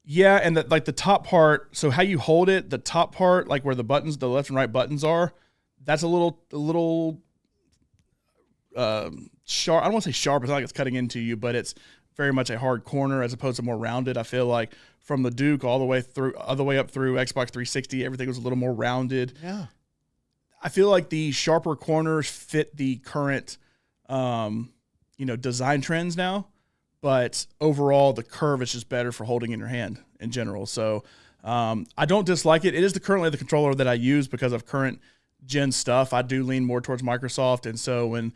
Yeah, and the top part. So how you hold it, the top part, like where the buttons, the left and right buttons are, that's a little sharp. I don't want to say sharp. It's not like it's cutting into you, but it's very much a hard corner as opposed to more rounded. I feel like from the Duke all the way up through Xbox 360, everything was a little more rounded. Yeah. I feel like the sharper corners fit the current, design trends now. But overall, the curve is just better for holding in your hand in general. So I don't dislike it. It is currently the controller that I use because of current gen stuff. I do lean more towards Microsoft. And so when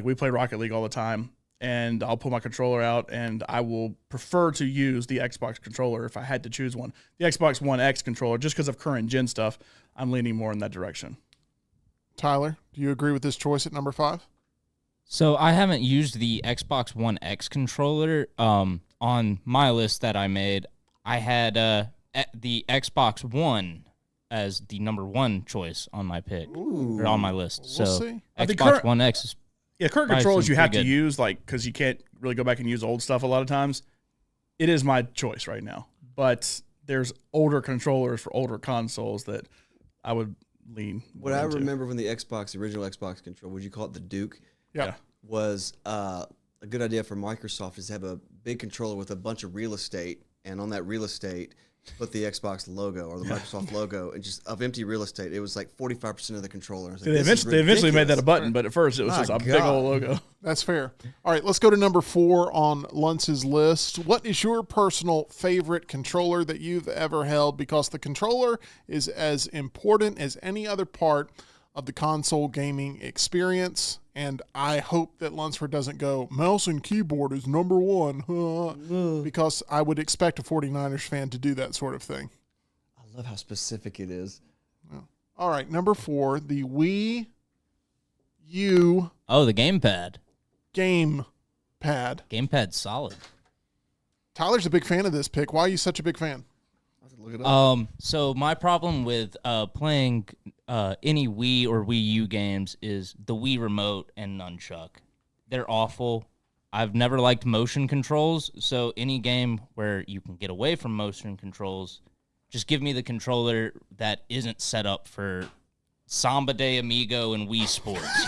we play Rocket League all the time, and I'll pull my controller out, and I will prefer to use the Xbox controller if I had to choose one. The Xbox One X controller, just because of current gen stuff, I'm leaning more in that direction. Tyler, do you agree with this choice at number 5? So I haven't used the Xbox One X controller. On my list that I made, I had the Xbox One as the number 1 choice on my pick or on my list. We'll So see. Xbox One X is Current Probably controllers seems you have pretty to good. use, because you can't really go back and use old stuff a lot of times. It is my choice right now. But there's older controllers for older consoles that I would lean what more I into. remember when the original Xbox controller, would you call it the Duke? Yeah. Was a good idea for Microsoft is to have a big controller with a bunch of real estate, and on that real estate, put the Xbox logo or the Microsoft logo, and just of empty real estate, it was like 45% of the controller. I was like, They this is eventually made that a ridiculous. button, but at first it was My just a big God. old logo. That's fair. All right, let's go to number 4 on Luntz's list. What is your personal favorite controller that you've ever held? Because the controller is as important as any other part of the console gaming experience. And I hope that Lunsford doesn't go, mouse and keyboard is number 1, because I would expect a 49ers fan to do that sort of thing. I love how specific it is. All right, number 4, the Wii U the gamepad. game pad. Gamepad's solid. Tyler's a big fan of this pick. Why are you such a big fan? Look it up. So my problem with playing any Wii or Wii U games is the Wii remote and nunchuck. They're awful. I've never liked motion controls, so any game where you can get away from motion controls, just give me the controller that isn't set up for Samba de Amigo and Wii Sports,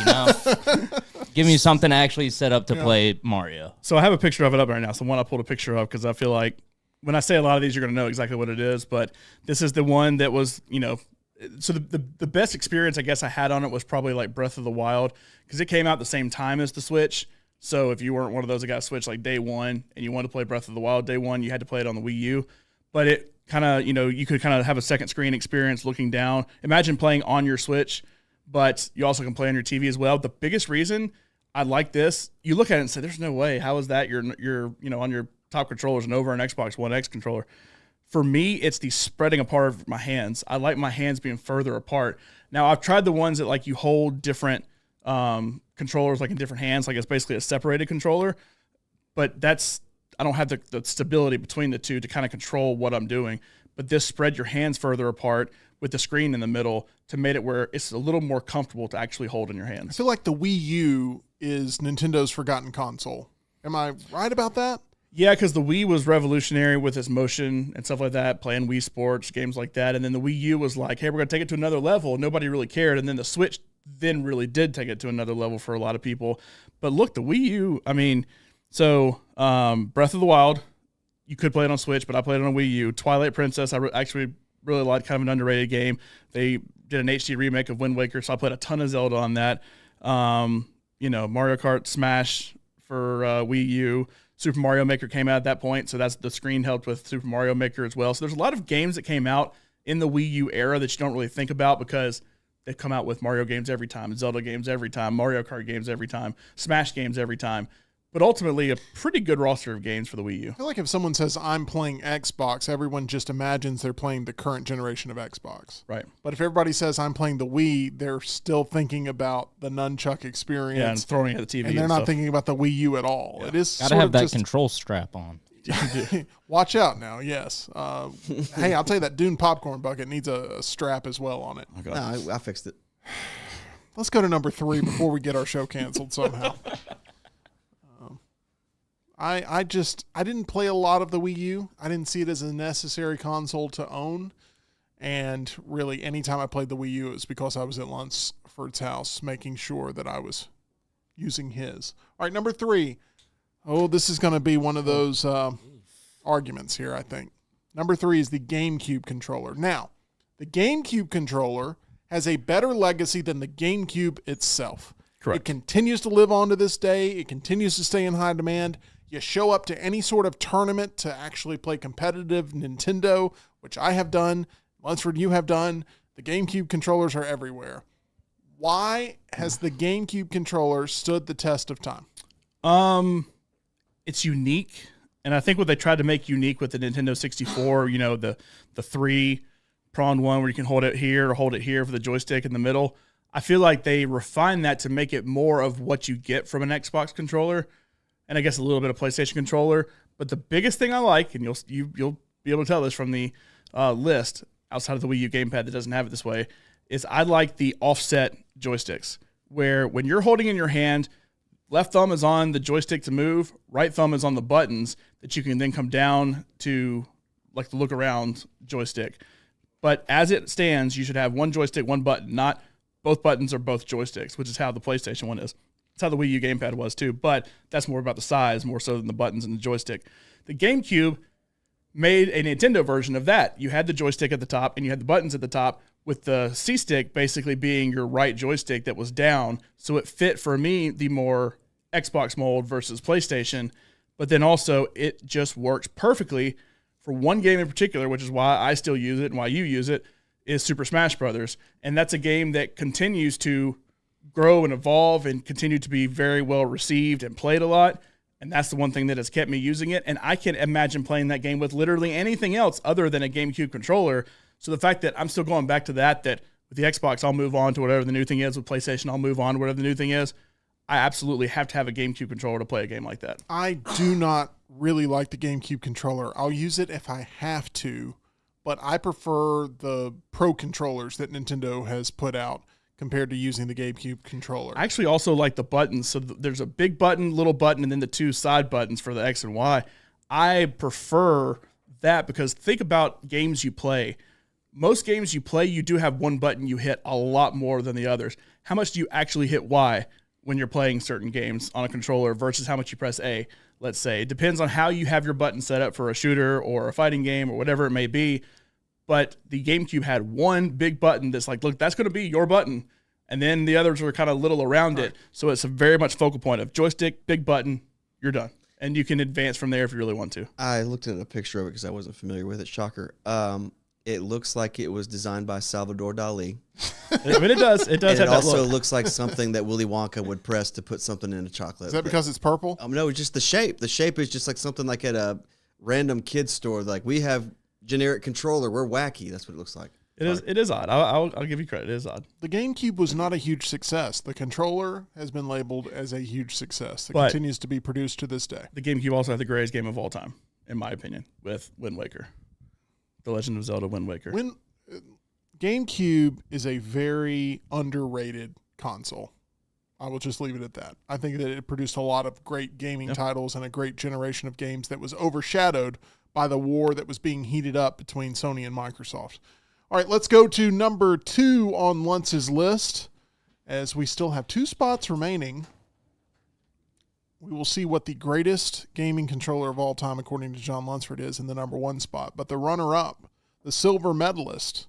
Give me something actually set up to play Mario. So I have a picture of it up right now. So one I pulled a picture of because I feel like when I say a lot of these, you're going to know exactly what it is. But this is the one that was, so the best experience I guess I had on it was probably like Breath of the Wild because it came out the same time as the Switch. So if you weren't one of those that got Switch like day one and you wanted to play Breath of the Wild day one, you had to play it on the Wii U. But it kind of, you could kind of have a second screen experience looking down. Imagine playing on your Switch, but you also can play on your TV as well. The biggest reason I like this, you look at it and say, there's no way. How is that on your top controllers and over an Xbox One X controller? For me, it's the spreading apart of my hands. I like my hands being further apart. Now, I've tried the ones that like you hold different controllers like in different hands, like it's basically a separated controller, but I don't have the stability between the two to kind of control what I'm doing. But this spread your hands further apart with the screen in the middle to make it where it's a little more comfortable to actually hold in your I hands. feel like the Wii U is Nintendo's forgotten console. Am I right about that? Yeah, because the Wii was revolutionary with its motion and stuff like that, playing Wii Sports, games like that. And then the Wii U was like, hey, we're going to take it to another level. Nobody really cared. And then the Switch then really did take it to another level for a lot of people. But look, the Wii U, I mean, so Breath of the Wild, you could play it on Switch, but I played it on Wii U. Twilight Princess, I actually really liked, kind of an underrated game. They did an HD remake of Wind Waker, so I played a ton of Zelda on that. Mario Kart Smash for Wii U. Super Mario Maker came out at that point, so that's the screen helped with Super Mario Maker as well. So there's a lot of games that came out in the Wii U era that you don't really think about because they come out with Mario games every time, Zelda games every time, Mario Kart games every time, Smash games every time. But ultimately, a pretty good roster of games for the Wii U. I feel like if someone says, I'm playing Xbox, everyone just imagines they're playing the current generation of Xbox. Right. But if everybody says, I'm playing the Wii, they're still thinking about the nunchuck experience. Yeah, and throwing it at the TV. And they're not stuff. thinking about the Wii U at all. Yeah. It is Gotta sort have of that just, control strap on. Watch out now, yes. Hey, I'll tell you that Dune popcorn bucket needs a strap as well on it. No, I fixed it. Let's go to number 3 before we get our show canceled somehow. I didn't play a lot of the Wii U. I didn't see it as a necessary console to own. And really, anytime I played the Wii U, it was because I was at Lunsford's house making sure that I was using his. All right, number 3. Oh, this is going to be one of those arguments here, I think. Number 3 is the GameCube controller. Now, the GameCube controller has a better legacy than the GameCube itself. Correct. It continues to live on to this day. It continues to stay in high demand. You show up to any sort of tournament to actually play competitive Nintendo, which I have done. Lunsford, you have done. The GameCube controllers are everywhere. Why has the GameCube controller stood the test of time? It's unique. And I think what they tried to make unique with the Nintendo 64, the 3-pronged one where you can hold it here or hold it here for the joystick in the middle. I feel like they refined that to make it more of what you get from an Xbox controller, and I guess a little bit of PlayStation controller. But the biggest thing I like, and you'll be able to tell this from the list outside of the Wii U gamepad that doesn't have it this way, is I like the offset joysticks, where when you're holding in your hand, left thumb is on the joystick to move, right thumb is on the buttons that you can then come down to like the look around joystick. But as it stands, you should have one joystick, one button, not both buttons are both joysticks, which is how the PlayStation one is. That's how the Wii U gamepad was too, but that's more about the size, more so than the buttons and the joystick. The GameCube made a Nintendo version of that. You had the joystick at the top and you had the buttons at the top, with the C-stick basically being your right joystick that was down. So it fit, for me, the more Xbox mold versus PlayStation. But then also it just works perfectly for one game in particular, which is why I still use it and why you use it, is Super Smash Brothers. And that's a game that continues to grow and evolve and continue to be very well received and played a lot. And that's the one thing that has kept me using it. And I can imagine playing that game with literally anything else other than a GameCube controller. So the fact that I'm still going back to that with the Xbox, I'll move on to whatever the new thing is. With PlayStation, I'll move on to whatever the new thing is. I absolutely have to have a GameCube controller to play a game like that. I do not really like the GameCube controller. I'll use it if I have to, but I prefer the Pro controllers that Nintendo has put out compared to using the GameCube controller. I actually also like the buttons. So there's a big button, little button, and then the two side buttons for the X and Y. I prefer that because think about games you play. Most games you play, you do have one button you hit a lot more than the others. How much do you actually hit Y when you're playing certain games on a controller versus how much you press A, let's say? It depends on how you have your button set up for a shooter or a fighting game or whatever it may be. But the GameCube had one big button that's like, look, that's going to be your button. And then the others were kind of little around it. So it's a very much focal point of joystick, big button, you're done. And you can advance from there if you really want to. I looked at a picture of it because I wasn't familiar with it. Shocker. It looks like it was designed by Salvador Dali. I mean, it does. It does And have it that also look. looks like something that Willy Wonka would press to put something in a chocolate. Is that because it's purple? No, it's just the shape. The shape is just like something like at a random kid's store. Like we have generic controller. We're wacky. That's what it looks like. It is odd. I'll give you credit. It is odd. The GameCube was not a huge success. The controller has been labeled as a huge success. It But- continues to be produced to this day. The GameCube also had the greatest game of all time, in my opinion, with Wind Waker. The Legend of Zelda Wind Waker. GameCube is a very underrated console. I will just leave it at that. I think that it produced a lot of great gaming titles and a great generation of games that was overshadowed by the war that was being heated up between Sony and Microsoft. All right, let's go to number 2 on Luntz's list. As we still have 2 spots remaining, we will see what the greatest gaming controller of all time, according to John Lunsford, is in the number 1 spot. But the runner-up, the silver medalist,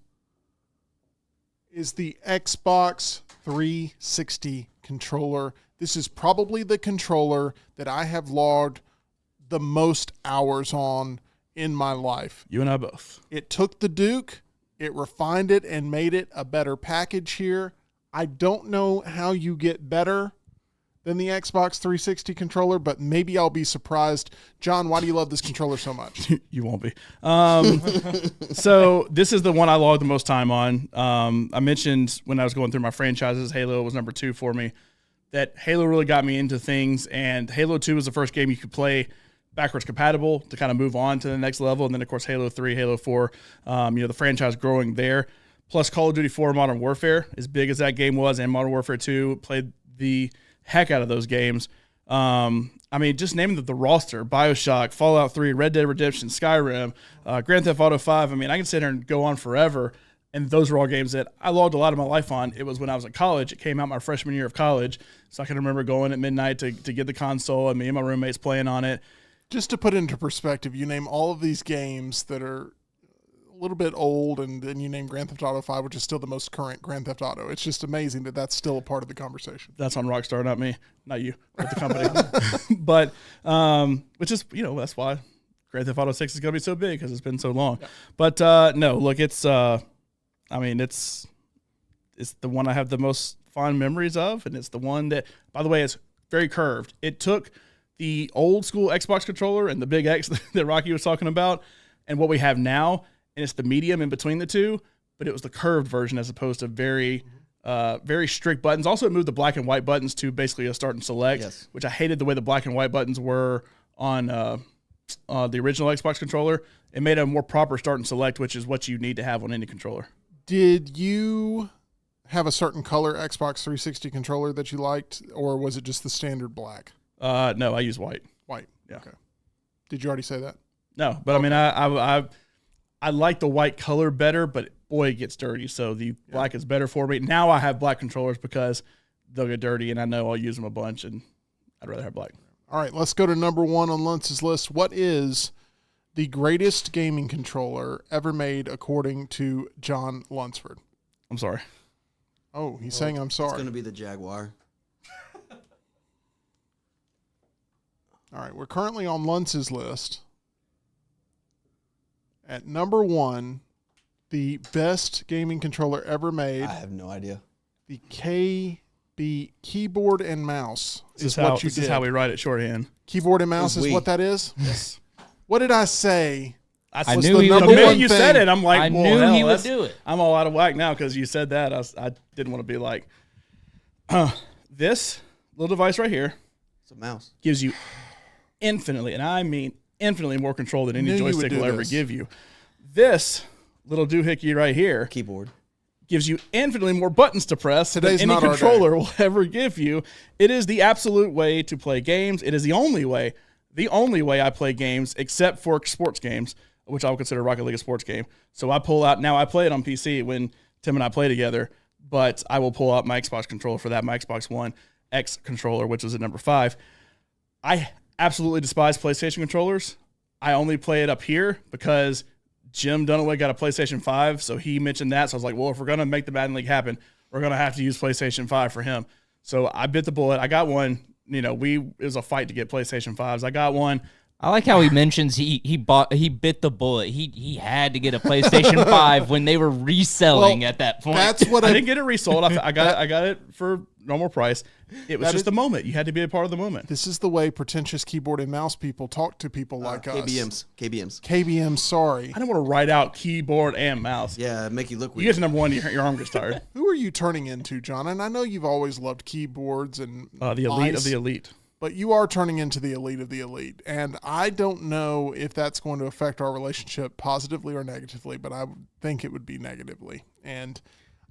is the Xbox 360 controller. This is probably the controller that I have logged the most hours on in my life. You and I both. It took the Duke, it refined it, and made it a better package here. I don't know how you get better than the Xbox 360 controller, but maybe I'll be surprised. John, why do you love this controller so much? You won't be. So this is the one I logged the most time on. I mentioned when I was going through my franchises, Halo was number 2 for me. That Halo really got me into things, and Halo 2 was the first game you could play backwards compatible to kind of move on to the next level. And then, of course, Halo 3, Halo 4, the franchise growing there. Plus Call of Duty 4 Modern Warfare, as big as that game was, and Modern Warfare 2, played the heck out of those games. Just naming the roster: BioShock, Fallout 3, Red Dead Redemption, Skyrim, Grand Theft Auto 5. I can sit here and go on forever. And those were all games that I logged a lot of my life on. It was when I was in college. It came out my freshman year of college. So I can remember going at midnight to get the console and me and my roommates playing on it. Just to put into perspective, you name all of these games that are a little bit old, and then you name Grand Theft Auto 5, which is still the most current Grand Theft Auto. It's just amazing that that's still a part of the conversation. That's on Rockstar, not me. Not you, but the company. But, which is, that's why Grand Theft Auto 6 is going to be so big, because it's been so long. Yeah. But, no, look, it's the one I have the most fond memories of, and it's the one that, by the way, is very curved. It took the old school Xbox controller and the Big X that Rocky was talking about, and what we have now, and it's the medium in between the two, but it was the curved version as opposed to very strict buttons. Also, it moved the black and white buttons to basically a start and select, which I hated the way the black and white buttons were on the original Xbox controller. It made a more proper start and select, which is what you need to have on any controller. Did you have a certain color Xbox 360 controller that you liked, or was it just the standard black? No, I use white. White. Yeah. Okay. Did you already say that? No, but okay. I like the white color better, but boy, it gets dirty. So the black is better for me. Now I have black controllers because they'll get dirty, and I know I'll use them a bunch, and I'd rather have black. All right, let's go to number 1 on Luntz's list. What is the greatest gaming controller ever made according to John Lunsford? I'm sorry. Oh, he's saying I'm sorry. It's going to be the Jaguar. All right, we're currently on Luntz's list. At number 1, the best gaming controller ever made. I have no idea. The KB keyboard and mouse This is is how we write it shorthand. Keyboard and mouse is we. what that is? Yes. What did I say? I Was knew the he number The would do one minute it. you thing- said it, I'm like, I well, knew hell, he would that's- do it. I'm all out of whack now because you said that. I didn't want to be like, this little device right here It's a mouse. gives you infinitely, and I mean infinitely more control than any Knew you would joystick do will ever this. give you. This little doohickey right here Keyboard. gives you infinitely more buttons to press Today's than any not our controller will ever give you. It is the absolute way to play games. It is the only way I play games, except for sports games, which I would consider Rocket League a sports game. So I pull out, now I play it on PC when Tim and I play together, but I will pull out my Xbox controller for that, my Xbox One X controller, which is at number 5. I absolutely despise PlayStation controllers. I only play it up here because Jim Dunaway got a PlayStation 5, so he mentioned that. So I was like, well, if we're going to make the Madden League happen, we're going to have to use PlayStation 5 for him. So I bit the bullet. I got one. It was a fight to get PlayStation 5s. I got one. I like how he mentions he bit the bullet. He had to get a PlayStation 5 when they were reselling at that point. That's what I didn't get it resold. I got it for normal price. It was just a moment. You had to be a part of the moment. This is the way pretentious keyboard and mouse people talk to people like us. KBMs, sorry. I don't want to write out keyboard and mouse. Yeah, make you look weird. You get to number one, your arm gets tired. Who are you turning into, John? And I know you've always loved keyboards and the elite of the elite. But you are turning into the elite of the elite. And I don't know if that's going to affect our relationship positively or negatively, but I think it would be negatively. And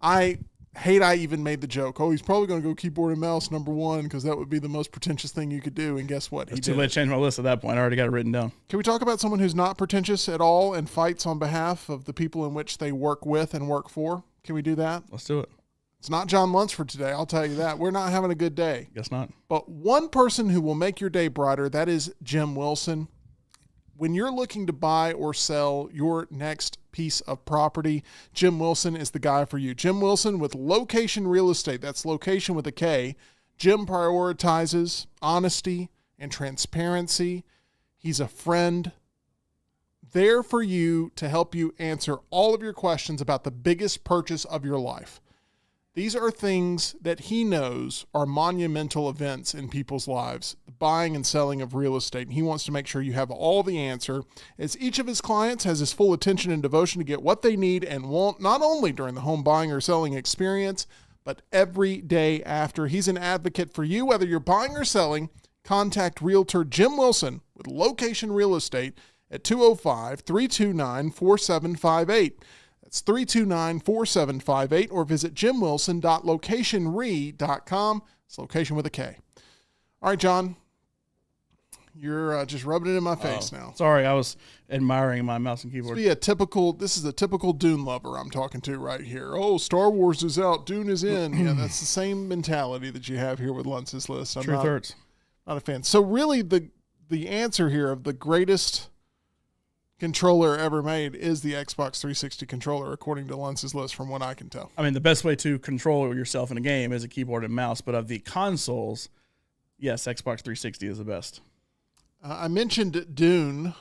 I hate I even made the joke, oh, he's probably going to go keyboard and mouse number one because that would be the most pretentious thing you could do. And guess what? It's too late to change my list at that point. I already got it written down. Can we talk about someone who's not pretentious at all and fights on behalf of the people in which they work with and work for? Can we do that? Let's do it. It's not John Lunsford today, I'll tell you that. We're not having a good day. Guess not. But one person who will make your day brighter, that is Jim Wilson. When you're looking to buy or sell your next piece of property, Jim Wilson is the guy for you. Jim Wilson with Location Real Estate, that's location with a K. Jim prioritizes honesty and transparency. He's a friend there for you to help you answer all of your questions about the biggest purchase of your life. These are things that he knows are monumental events in people's lives, the buying and selling of real estate. And he wants to make sure you have all the answer, as each of his clients has his full attention and devotion to get what they need and want, not only during the home buying or selling experience, but every day after. He's an advocate for you, whether you're buying or selling. Contact Realtor Jim Wilson with Location Real Estate at 205-329-4758. It's 329-4758, or visit jimwilson.locationre.com. It's location with a K. All right, John, you're just rubbing it in my face now. Sorry, I was admiring my mouse and keyboard. This is a typical Dune lover I'm talking to right here. Oh, Star Wars is out, Dune is in. Yeah, that's the same mentality that you have here with Luntz's List. I'm Truth hurts. Not a fan. So really, the answer here of the greatest controller ever made is the Xbox 360 controller, according to Luntz's List, from what I can tell. I mean, the best way to control yourself in a game is a keyboard and mouse, but of the consoles, yes, Xbox 360 is the best. I mentioned Dune.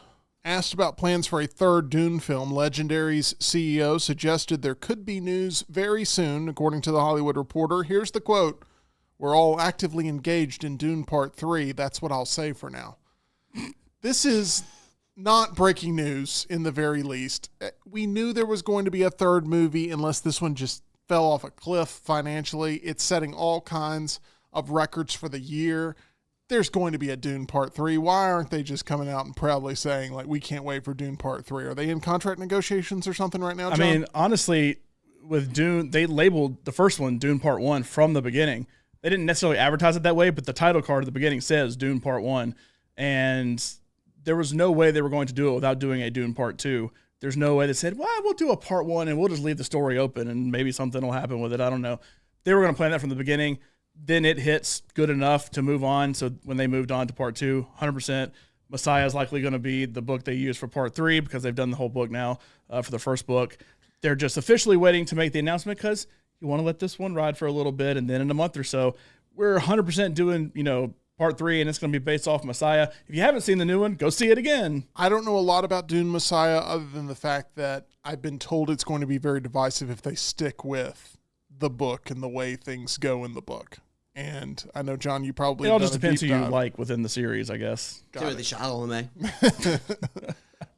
Asked about plans for a third Dune film, Legendary's CEO suggested there could be news very soon, according to The Hollywood Reporter. Here's the quote: "We're all actively engaged in Dune Part 3. That's what I'll say for now." This is not breaking news in the very least. We knew there was going to be a third movie unless this one just fell off a cliff financially. It's setting all kinds of records for the year. There's going to be a Dune Part 3. Why aren't they just coming out and proudly saying, like, we can't wait for Dune Part 3? Are they in contract negotiations or something right now, John? I mean, honestly, with Dune, they labeled the first one Dune Part 1 from the beginning. They didn't necessarily advertise it that way, but the title card at the beginning says Dune Part 1. And there was no way they were going to do it without doing a Dune Part 2. There's no way they said, well, we'll do a Part 1 and we'll just leave the story open and maybe something will happen with it. I don't know. They were going to plan that from the beginning. Then it hits good enough to move on. So when they moved on to Part 2, 100%, Messiah is likely going to be the book they use for Part 3 because they've done the whole book now for the first book. They're just officially waiting to make the announcement because you want to let this one ride for a little bit. And then in a month or so, we're 100% doing, Part 3, and it's going to be based off Messiah. If you haven't seen the new one, go see it again. I don't know a lot about Dune Messiah other than the fact that I've been told it's going to be very divisive if they stick with the book and the way things go in the book. And I know, John, you probably... It all just depends who you like within the series, I guess. For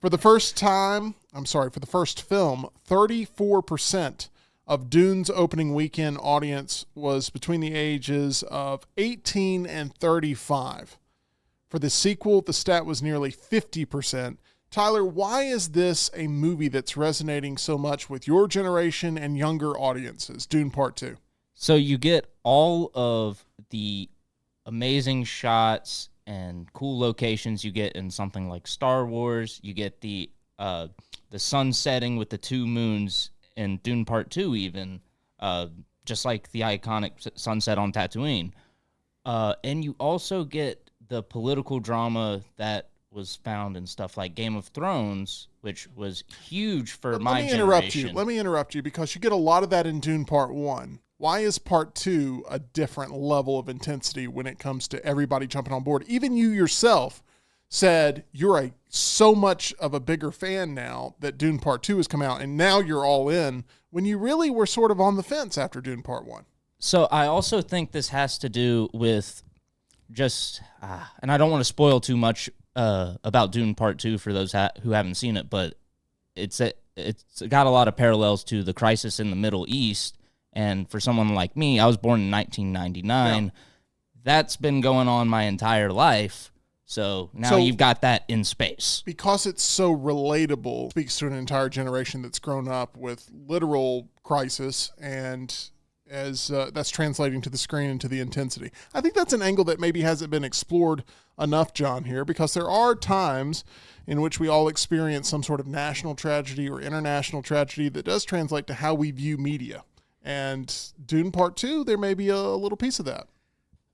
the first film, 34% of Dune's opening weekend audience was between the ages of 18 and 35. For the sequel, the stat was nearly 50%. Tyler, why is this a movie that's resonating so much with your generation and younger audiences, Dune Part 2? So you get all of the amazing shots and cool locations you get in something like Star Wars. You get the sun setting with the two moons in Dune Part 2 even, just like the iconic sunset on Tatooine. And you also get the political drama that was found in stuff like Game of Thrones, which was huge for my generation. Let me interrupt you because you get a lot of that in Dune Part 1. Why is Part 2 a different level of intensity when it comes to everybody jumping on board? Even you yourself said you're so much of a bigger fan now that Dune Part 2 has come out, and now you're all in, when you really were sort of on the fence after Dune Part 1. So I also think this has to do with just, and I don't want to spoil too much about Dune Part 2 for those who haven't seen it, but it's got a lot of parallels to the crisis in the Middle East. And for someone like me, I was born in 1999. Yeah. That's been going on my entire life. So now you've got that in space. Because it's so relatable, speaks to an entire generation that's grown up with literal crisis, and as that's translating to the screen and to the intensity. I think that's an angle that maybe hasn't been explored enough, John, here, because there are times in which we all experience some sort of national tragedy or international tragedy that does translate to how we view media. And Dune Part 2, there may be a little piece of that.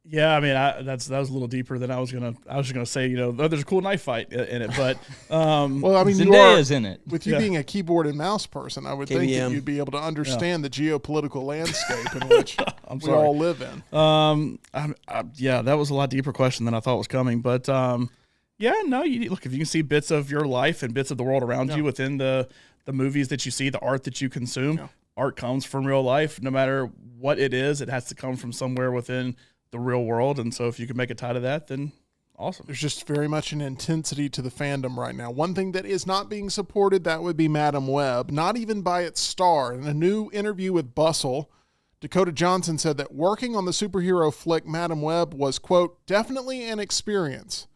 Yeah, I mean, that was a little deeper than I was just gonna say. There's a cool knife fight in it, but well, I mean, Zendaya's in it. With you being a keyboard and mouse person, I would think that you'd be able to understand the geopolitical landscape in which we all live in. Yeah, that was a lot deeper question than I thought was coming, but look, if you can see bits of your life and bits of the world around you within the movies that you see, the art that you consume, art comes from real life. No matter what it is, it has to come from somewhere within the real world, and so if you can make a tie to that, then awesome. There's just very much an intensity to the fandom right now. One thing that is not being supported, that would be Madam Web, not even by its star. In a new interview with Bustle, Dakota Johnson said that working on the superhero flick Madam Web was, quote, definitely an experience.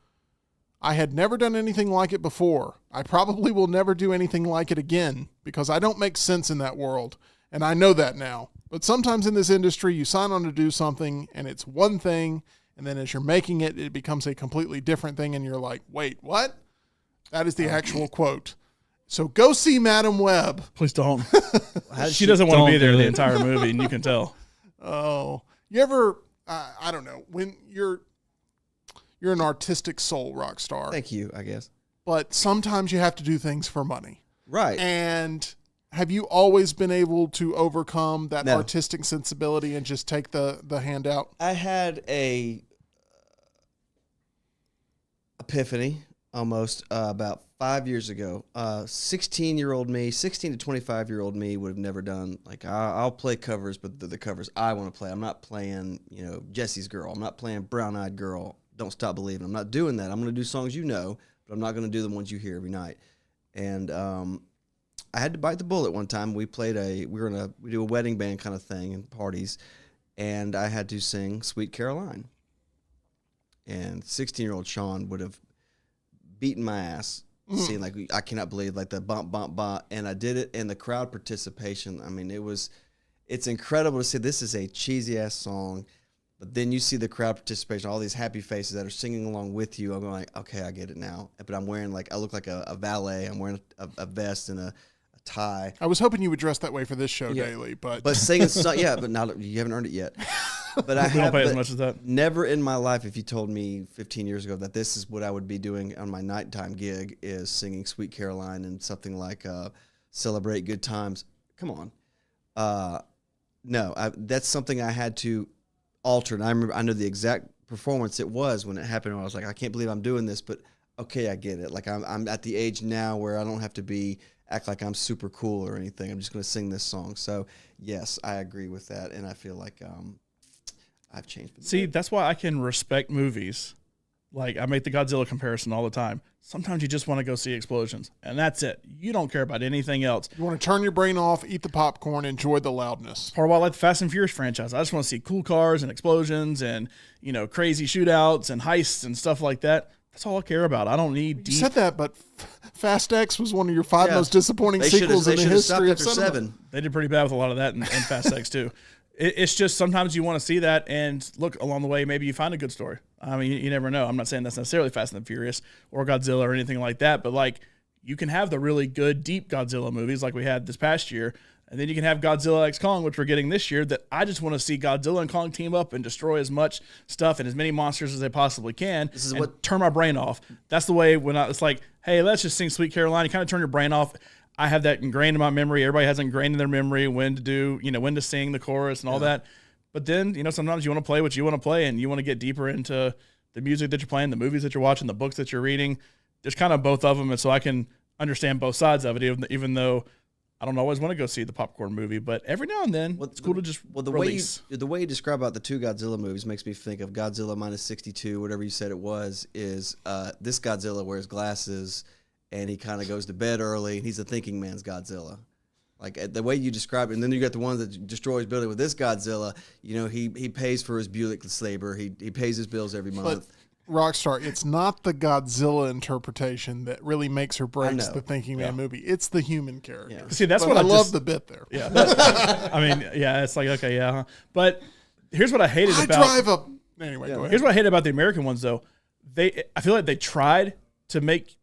I had never done anything like it before. I probably will never do anything like it again because I don't make sense in that world, and I know that now. But sometimes in this industry, you sign on to do something, and it's one thing, and then as you're making it, it becomes a completely different thing, and you're like, wait, what? That is the actual quote. So go see Madam Web. Please don't. She doesn't want to be there the entire movie, and you can tell. Oh. You ever, I don't know, when you're an artistic soul, rock star. Thank you, I guess. But sometimes you have to do things for money. Right. And have you always been able to overcome that artistic sensibility and just take the handout? I had a epiphany almost about 5 years ago. 16 to 25-year-old me would have never done, like, I'll play covers, but the covers I want to play. I'm not playing, Jesse's Girl. I'm not playing Brown Eyed Girl. Don't Stop Believing. I'm not doing that. I'm going to do songs but I'm not going to do the ones you hear every night. And I had to bite the bullet one time. We do a wedding band kind of thing and parties, and I had to sing Sweet Caroline. And 16-year-old Sean would have beaten my ass, seeing like, I cannot believe, like the bump, bump, bump. And I did it, and the crowd participation, I mean, it's incredible to see. This is a cheesy ass song, but then you see the crowd participation, all these happy faces that are singing along with you. I'm going like, okay, I get it now. But I'm wearing, like, I look like a valet. I'm wearing a vest and a tie. I was hoping you would dress that way for this show daily, but singing but now you haven't earned it yet. But I don't pay as much as that. Never in my life, if you told me 15 years ago that this is what I would be doing on my nighttime gig, is singing Sweet Caroline and something like Celebrate Good Times. Come on. No, that's something I had to alter. And I know the exact performance it was when it happened. I was like, I can't believe I'm doing this, but okay, I get it. Like, I'm at the age now where I don't have to act like I'm super cool or anything. I'm just going to sing this song. So yes, I agree with that, and I feel like I've changed. See, that's why I can respect movies. Like, I make the Godzilla comparison all the time. Sometimes you just want to go see explosions, and that's it. You don't care about anything else. You want to turn your brain off, eat the popcorn, enjoy the loudness. Part of why I like the Fast and Furious franchise. I just want to see cool cars and explosions and, crazy shootouts and heists and stuff like that. That's all I care about. I don't need deep. You said that, but Fast X was one of your 5 most disappointing sequels in the history of cinema. 7. They did pretty bad with a lot of that in Fast X too. It's just sometimes you want to see that, and look, along the way, maybe you find a good story. I mean, you never know. I'm not saying that's necessarily Fast and the Furious or Godzilla or anything like that, but like, you can have the really good, deep Godzilla movies like we had this past year, and then you can have Godzilla X Kong, which we're getting this year, that I just want to see Godzilla and Kong team up and destroy as much stuff and as many monsters as they possibly can. This is what turn my brain off. That's the way it's like, hey, let's just sing Sweet Caroline. You kind of turn your brain off. I have that ingrained in my memory. Everybody has ingrained in their memory when to sing the chorus and all that. But then, sometimes you want to play what you want to play, and you want to get deeper into the music that you're playing, the movies that you're watching, the books that you're reading. There's kind of both of them, and so I can understand both sides of it, even though I don't always want to go see the popcorn movie, but every now and then it's cool to just release. The way you describe about the two Godzilla movies makes me think of Godzilla minus 62, whatever you said it was, is this Godzilla wears glasses and he kind of goes to bed early and he's a thinking man's Godzilla. Like the way you describe it, and then you got the one that destroys building with this Godzilla. You know, he pays for his Buick Sabre. He pays his bills every month. But Rockstar, it's not the Godzilla interpretation that really makes or breaks the Thinking Man movie. It's the human character. Yeah. See, that's but what I I love the bit there. Yeah, I mean, yeah, it's like okay, yeah. Huh? But here's what I hated I about. drive up. Anyway, go ahead. Here's what I hated about the American ones, though. I feel like they tried to make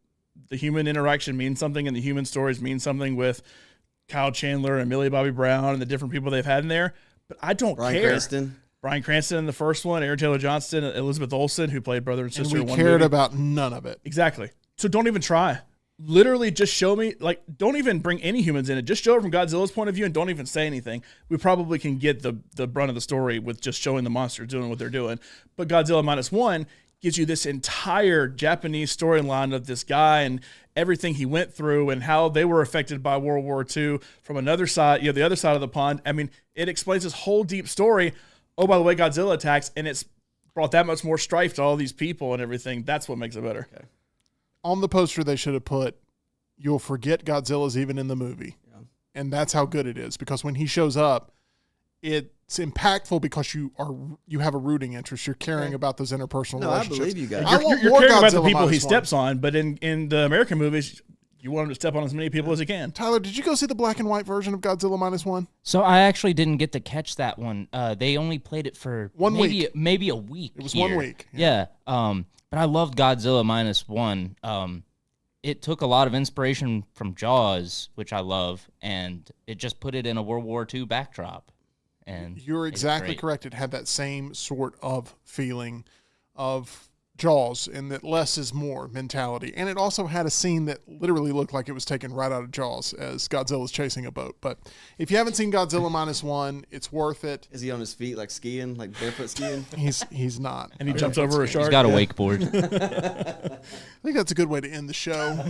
the human interaction mean something, and the human stories mean something with Kyle Chandler and Millie Bobby Brown and the different people they've had in there. But I don't care. Bryan Cranston in the first one, Aaron Taylor Johnson, Elizabeth Olsen, who played brother and sister in one movie. And we cared about none of it. Exactly. So don't even try. Literally just show me, like, don't even bring any humans in it. Just show it from Godzilla's point of view and don't even say anything. We probably can get the brunt of the story with just showing the monsters doing what they're doing. But Godzilla Minus One gives you this entire Japanese storyline of this guy and everything he went through and how they were affected by World War II from another side, the other side of the pond. I mean, it explains this whole deep story. Oh, by the way, Godzilla attacks, and it's brought that much more strife to all these people and everything. That's what makes it better. Okay. On the poster, they should have put, "You'll forget Godzilla's even in the movie." Yeah. And that's how good it is, because when he shows up, it's impactful because you have a rooting interest. You're caring about those interpersonal relationships. I believe you guys. You're caring about the people he steps on, but in the American movies, you want him to step on as many people as he can. Tyler, did you go see the black and white version of Godzilla Minus One? So I actually didn't get to catch that one. They only played it for maybe a week. It was here. 1 week. Yeah. But I loved Godzilla Minus One. It took a lot of inspiration from Jaws, which I love, and it just put it in a World War II backdrop. And you're exactly correct. It had that same sort of feeling of Jaws, and that less is more mentality. And it also had a scene that literally looked like it was taken right out of Jaws as Godzilla's chasing a boat. But if you haven't seen Godzilla Minus One, it's worth it. Is he on his feet like skiing, like barefoot skiing? He's not. And he jumps over a shark. He's got a wakeboard. I think that's a good way to end the show.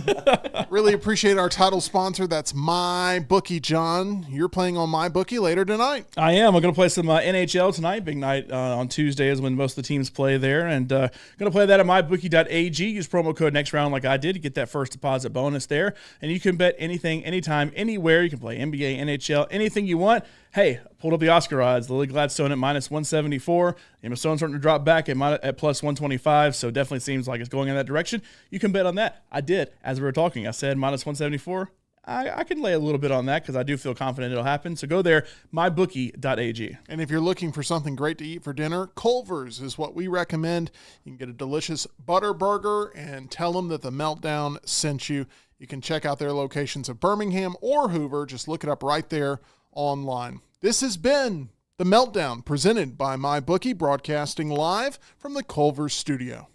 Really appreciate our title sponsor. That's MyBookie, John. You're playing on MyBookie later tonight. I am. I'm going to play some NHL tonight. Big night on Tuesday is when most of the teams play there. And going to play that at MyBookie.ag. Use promo code next round like I did to get that first deposit bonus there. And you can bet anything, anytime, anywhere. You can play NBA, NHL, anything you want. Hey, pulled up the Oscar odds. Lily Gladstone at minus 174. Emma Stone's starting to drop back at plus 125, so definitely seems like it's going in that direction. You can bet on that. I did. As we were talking, I said minus 174. I can lay a little bit on that because I do feel confident it'll happen. So go there, mybookie.ag. And if you're looking for something great to eat for dinner, Culver's is what we recommend. You can get a delicious butter burger and tell them that the Meltdown sent you. You can check out their locations of Birmingham or Hoover. Just look it up right there online. This has been The Meltdown, presented by MyBookie, broadcasting live from the Culver studio.